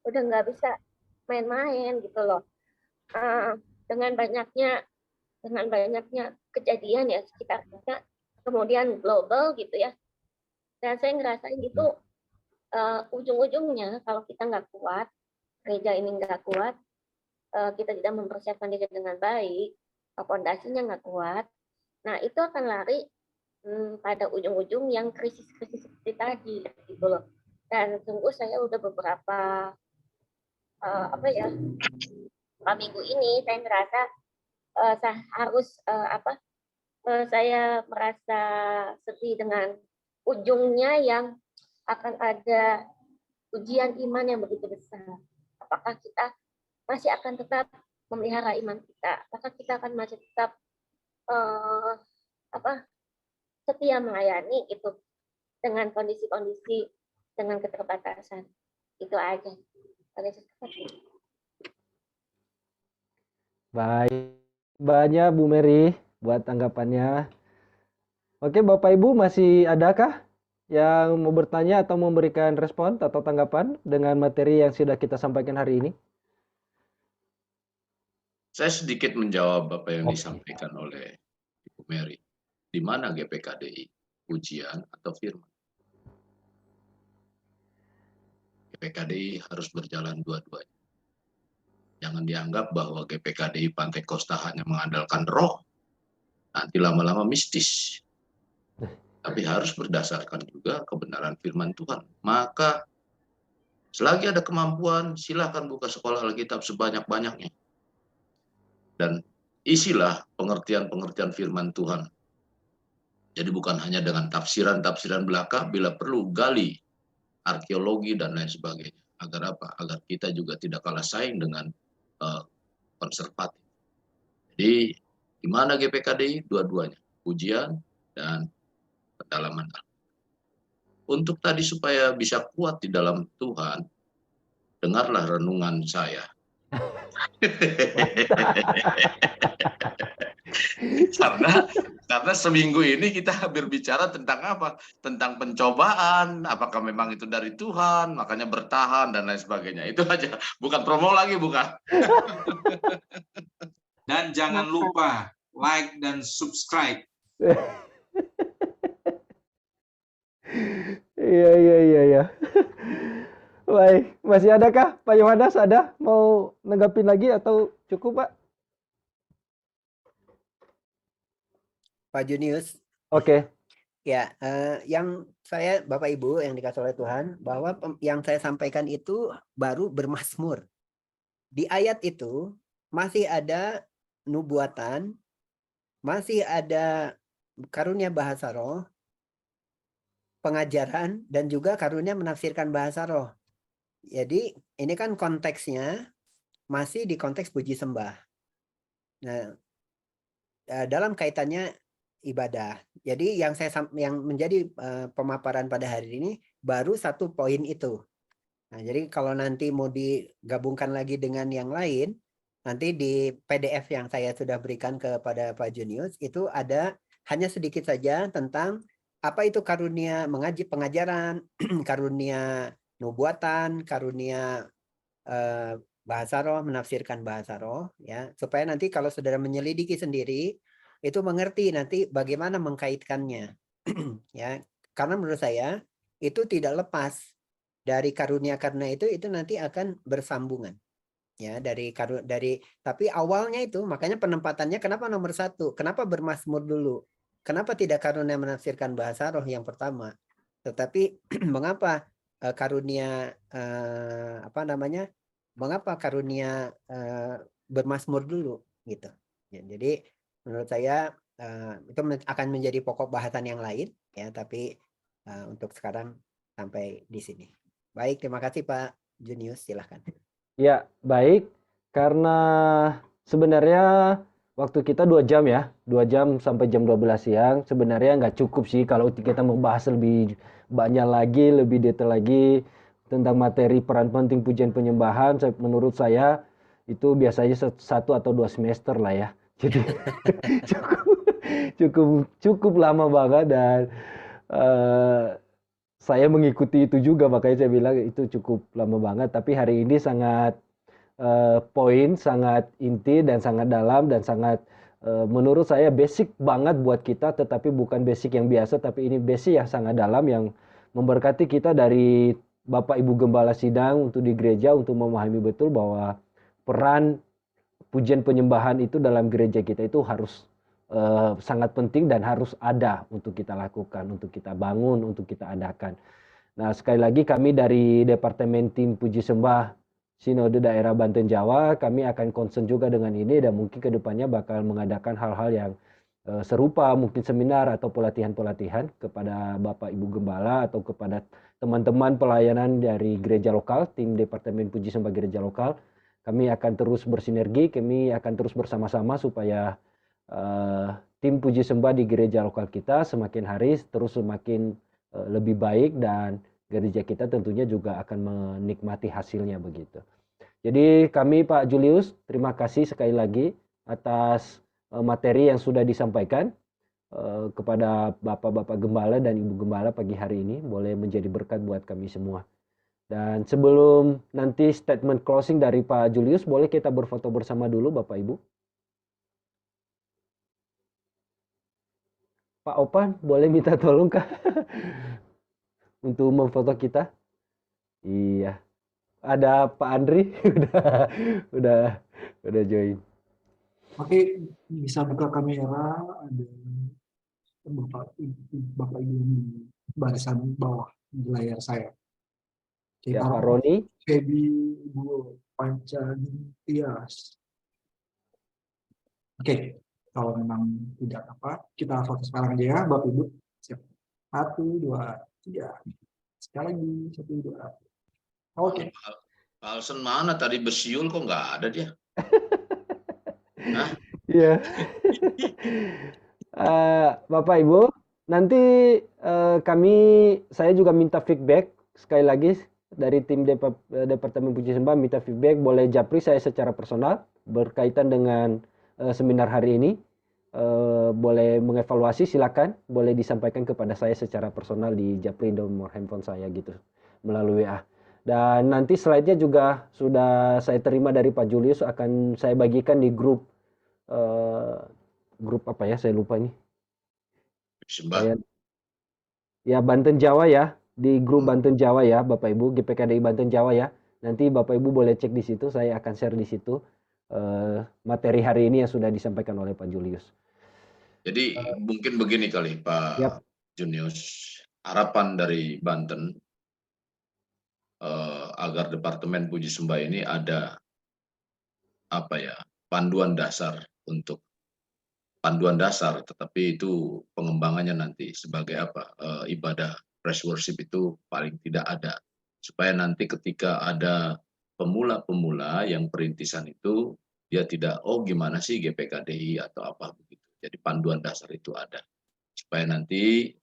udah nggak bisa main-main gitu loh, dengan banyaknya kejadian ya sekitar kita, kemudian global gitu ya. Dan saya ngerasain gitu, ujung-ujungnya kalau kita nggak kuat, gereja ini nggak kuat, kita tidak mempersiapkan diri dengan baik, fondasinya nggak kuat, nah itu akan lari pada ujung-ujung yang krisis-krisis seperti tadi gitu loh. Dan sungguh saya udah beberapa minggu ini saya merasa saya merasa sedih dengan ujungnya yang akan ada ujian iman yang begitu besar. Apakah kita masih akan tetap memelihara iman kita? Apakah kita akan masih tetap setia melayani itu dengan kondisi-kondisi, dengan keterbatasan. Itu aja. Baik, banyak Bu Mary buat tanggapannya. Oke, Bapak Ibu masih adakah yang mau bertanya atau memberikan respon atau tanggapan dengan materi yang sudah kita sampaikan hari ini? Saya sedikit menjawab apa yang Oke. disampaikan oleh Ibu Mary. Di mana GPKDI? Ujian atau firman? GPKDI harus berjalan dua-duanya. Jangan dianggap bahwa GPKDI Pantai Kosta hanya mengandalkan roh, nanti lama-lama mistis. Tapi harus berdasarkan juga kebenaran firman Tuhan. Maka selagi ada kemampuan, silakan buka sekolah Alkitab sebanyak-banyaknya. Dan isilah pengertian-pengertian firman Tuhan. Jadi bukan hanya dengan tafsiran-tafsiran belaka, bila perlu gali arkeologi dan lain sebagainya. Agar apa? Agar kita juga tidak kalah saing dengan konservatif. Jadi di mana GPKDI? Dua-duanya, ujian dan pendalaman. Untuk tadi supaya bisa kuat di dalam Tuhan, dengarlah renungan saya. karena seminggu ini kita berbicara tentang apa? Tentang pencobaan, apakah memang itu dari Tuhan, makanya bertahan dan lain sebagainya. Itu aja, bukan promo lagi, bukan. Dan jangan lupa like dan subscribe. Iya. Baik, masih adakah Pak Yohanes ada mau nanggapin lagi atau cukup Pak? Pak Junius. Oke. Ya, yang saya Bapak Ibu yang dikasih oleh Tuhan, bahwa yang saya sampaikan itu baru bermazmur. Di ayat itu masih ada nubuatan, masih ada karunia bahasa roh, pengajaran, dan juga karunia menafsirkan bahasa roh. Jadi ini kan konteksnya masih di konteks puji sembah. Nah, dalam kaitannya ibadah. Jadi yang menjadi pemaparan pada hari ini baru satu poin itu. Nah, jadi kalau nanti mau digabungkan lagi dengan yang lain, nanti di PDF yang saya sudah berikan kepada Pak Junius itu ada hanya sedikit saja tentang apa itu karunia mengaji pengajaran, karunia nubuatan, karunia bahasa roh, menafsirkan bahasa roh, ya, supaya nanti kalau saudara menyelidiki sendiri itu mengerti nanti bagaimana mengkaitkannya. Ya, karena menurut saya itu tidak lepas dari karunia, karena itu nanti akan bersambungan. Ya, tapi awalnya itu makanya penempatannya kenapa nomor 1? Kenapa bermazmur dulu? Kenapa tidak karunia menafsirkan bahasa roh yang pertama? Tetapi mengapa karunia mengapa karunia bermazmur dulu gitu. Ya, jadi menurut saya itu akan menjadi pokok bahasan yang lain ya, tapi untuk sekarang sampai di sini. Baik, terima kasih Pak Junius, silahkan. Ya, baik. Karena sebenarnya waktu kita 2 jam ya, 2 jam sampai jam 12 siang. Sebenarnya nggak cukup sih kalau kita mau bahas lebih banyak lagi, lebih detail lagi tentang materi peran penting pujian penyembahan. Menurut saya itu biasanya 1 atau 2 semester lah ya. Jadi cukup lama banget, dan saya mengikuti itu juga, makanya saya bilang itu cukup lama banget. Tapi hari ini sangat poin, sangat inti dan sangat dalam dan sangat menurut saya basic banget buat kita, tetapi bukan basic yang biasa, tapi ini basic yang sangat dalam yang memberkati kita dari Bapak Ibu Gembala Sidang untuk di gereja untuk memahami betul bahwa peran pujian penyembahan itu dalam gereja kita itu harus sangat penting dan harus ada untuk kita lakukan, untuk kita bangun, untuk kita adakan. Nah, sekali lagi kami dari Departemen Tim Puji Sembah Sinode Daerah Banten Jawa, kami akan concern juga dengan ini dan mungkin kedepannya bakal mengadakan hal-hal yang serupa, mungkin seminar atau pelatihan-pelatihan kepada Bapak Ibu Gembala atau kepada teman-teman pelayanan dari gereja lokal, tim Departemen Puji Sembah gereja lokal. Kami akan terus bersinergi, kami akan terus bersama-sama supaya tim puji sembah di gereja lokal kita semakin hari terus semakin lebih baik dan gereja kita tentunya juga akan menikmati hasilnya begitu. Jadi kami Pak Julius, terima kasih sekali lagi atas materi yang sudah disampaikan kepada Bapak-Bapak Gembala dan Ibu Gembala pagi hari ini. Boleh menjadi berkat buat kami semua. Dan sebelum nanti statement closing dari Pak Julius, boleh kita berfoto bersama dulu Bapak Ibu? Pak Opan, boleh minta tolong Kak untuk memfoto kita? Iya. Ada Pak Andri udah join. Oke, bisa buka kamera, ada Bapak Ibu di barisan bawah di layar saya. Oke, Ya, Pak Roni. Febi, Ibu Panca Tias. Oke, kalau memang tidak apa, kita foto sekarang aja ya, Bapak Ibu. Siap. 1, 2, 3. Sekali lagi, 1, 2. Oke. Pak Alsen mana tadi bersiul kok nggak ada dia? Hah? Iya. Bapak Ibu, nanti saya juga minta feedback sekali lagi dari tim Departemen Puji Sembah minta feedback, boleh japri saya secara personal berkaitan dengan seminar hari ini. Boleh mengevaluasi silakan, boleh disampaikan kepada saya secara personal di japri nomor handphone saya gitu melalui WA. Dan nanti slide-nya juga sudah saya terima dari Pak Julius, akan saya bagikan di grup apa ya, saya lupa ini. Ya Banten Jawa ya, di grup Banten Jawa ya Bapak Ibu, GPKDI Banten Jawa ya. Nanti Bapak Ibu boleh cek di situ, saya akan share di situ materi hari ini yang sudah disampaikan oleh Pak Julius. Jadi mungkin begini kali Pak Junius, harapan dari Banten agar Departemen Puji Sembah ini ada panduan dasar, tetapi itu pengembangannya nanti sebagai ibadah praise worship itu paling tidak ada, supaya nanti ketika ada pemula-pemula yang perintisan itu dia tidak gimana sih GPKDI atau apa begitu. Jadi panduan dasar itu ada, supaya nanti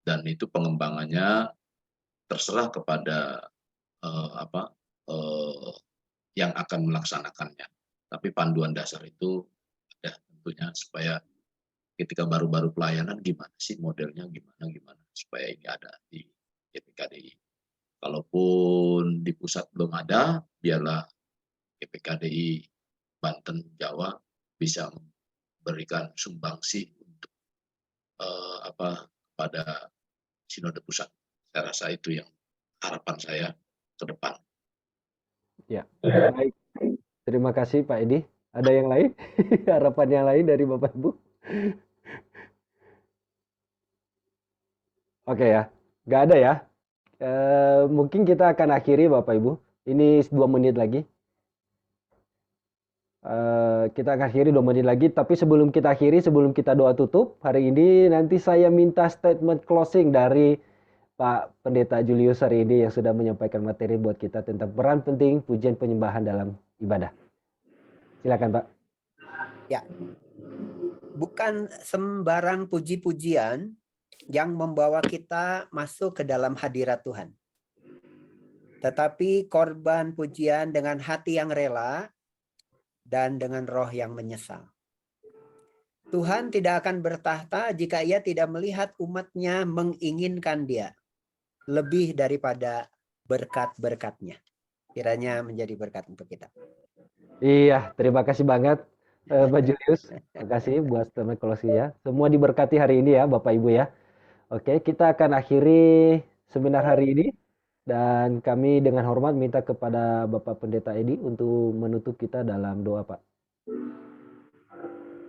dan itu pengembangannya terserah kepada yang akan melaksanakannya. Tapi panduan dasar itu ada tentunya, supaya ketika baru-baru pelayanan gimana sih modelnya, gimana supaya ini ada di GPKDI. Kalaupun di pusat belum ada, biarlah GPKDI Banten Jawa bisa memberikan sumbangsi untuk pada sinode pusat. Saya rasa itu yang harapan saya ke depan. Ya, baik. Terima kasih Pak Edi. Ada yang lain? Harapan yang lain dari Bapak Ibu? Oke ya, nggak ada ya. Mungkin kita akan akhiri Bapak Ibu. Ini 2 menit lagi. Kita akan akhiri 2 menit lagi. Tapi sebelum kita akhiri, sebelum kita doa tutup hari ini, nanti saya minta statement closing dari Pak Pendeta Julius hari ini yang sudah menyampaikan materi buat kita tentang peran penting pujian penyembahan dalam ibadah. Silakan Pak. Ya, bukan sembarang puji-pujian yang membawa kita masuk ke dalam hadirat Tuhan. Tetapi korban pujian dengan hati yang rela dan dengan roh yang menyesal. Tuhan tidak akan bertahta jika Ia tidak melihat umat-Nya menginginkan Dia lebih daripada berkat-berkat-Nya. Kiranya menjadi berkat untuk kita. Iya, terima kasih banget Pak Julius. Terima kasih buat statement closing-nya. Semua diberkati hari ini ya Bapak Ibu ya. Oke, kita akan akhiri seminar hari ini. Dan kami dengan hormat minta kepada Bapak Pendeta Edi untuk menutup kita dalam doa Pak.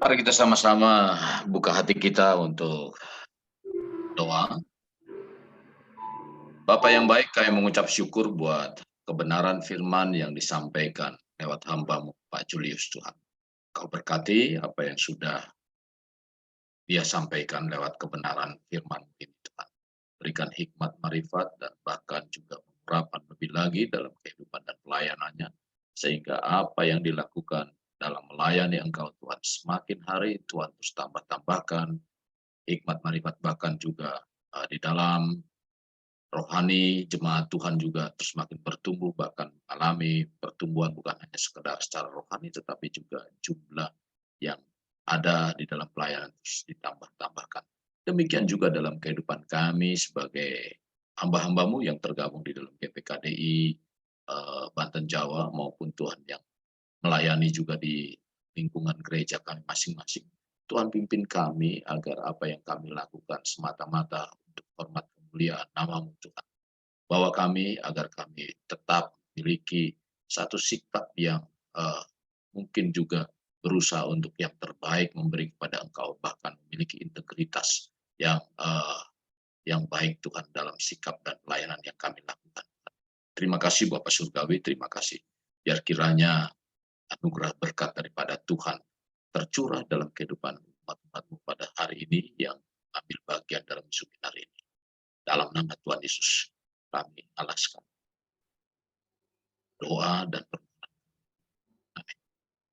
Mari kita sama-sama buka hati kita untuk doa. Bapak yang baik, kami mengucap syukur buat kebenaran firman yang disampaikan lewat hamba-Mu Pak Julius Tuhan. Kau berkati apa yang sudah Dia sampaikan lewat kebenaran firman ini Tuhan. Berikan hikmat, marifat, dan bahkan juga urapan lebih lagi dalam kehidupan dan pelayanannya, sehingga apa yang dilakukan dalam melayani Engkau Tuhan. Semakin hari Tuhan terus tambah-tambahkan hikmat marifat, bahkan juga di dalam rohani jemaat Tuhan juga terus makin bertumbuh, bahkan mengalami pertumbuhan bukan hanya sekedar secara rohani, tetapi juga jumlah yang ada di dalam pelayanan terus ditambah-tambahkan. Demikian juga dalam kehidupan kami sebagai hamba-hambamu yang tergabung di dalam GPKDI Banten Jawa, maupun Tuhan yang melayani juga di lingkungan gereja kami masing-masing. Tuhan pimpin kami agar apa yang kami lakukan semata-mata untuk hormat kemuliaan nama-Mu Tuhan. Bawa kami agar kami tetap memiliki satu sikap yang mungkin juga berusaha untuk yang terbaik memberi kepada Engkau, bahkan memiliki integritas yang baik Tuhan dalam sikap dan pelayanan yang kami lakukan. Terima kasih Bapak Surgawi, terima kasih. Biar kiranya anugerah berkat daripada Tuhan tercurah dalam kehidupan umat-umat-Mu pada hari ini yang ambil bagian dalam seminar ini. Dalam nama Tuhan Yesus kami alaskan doa dan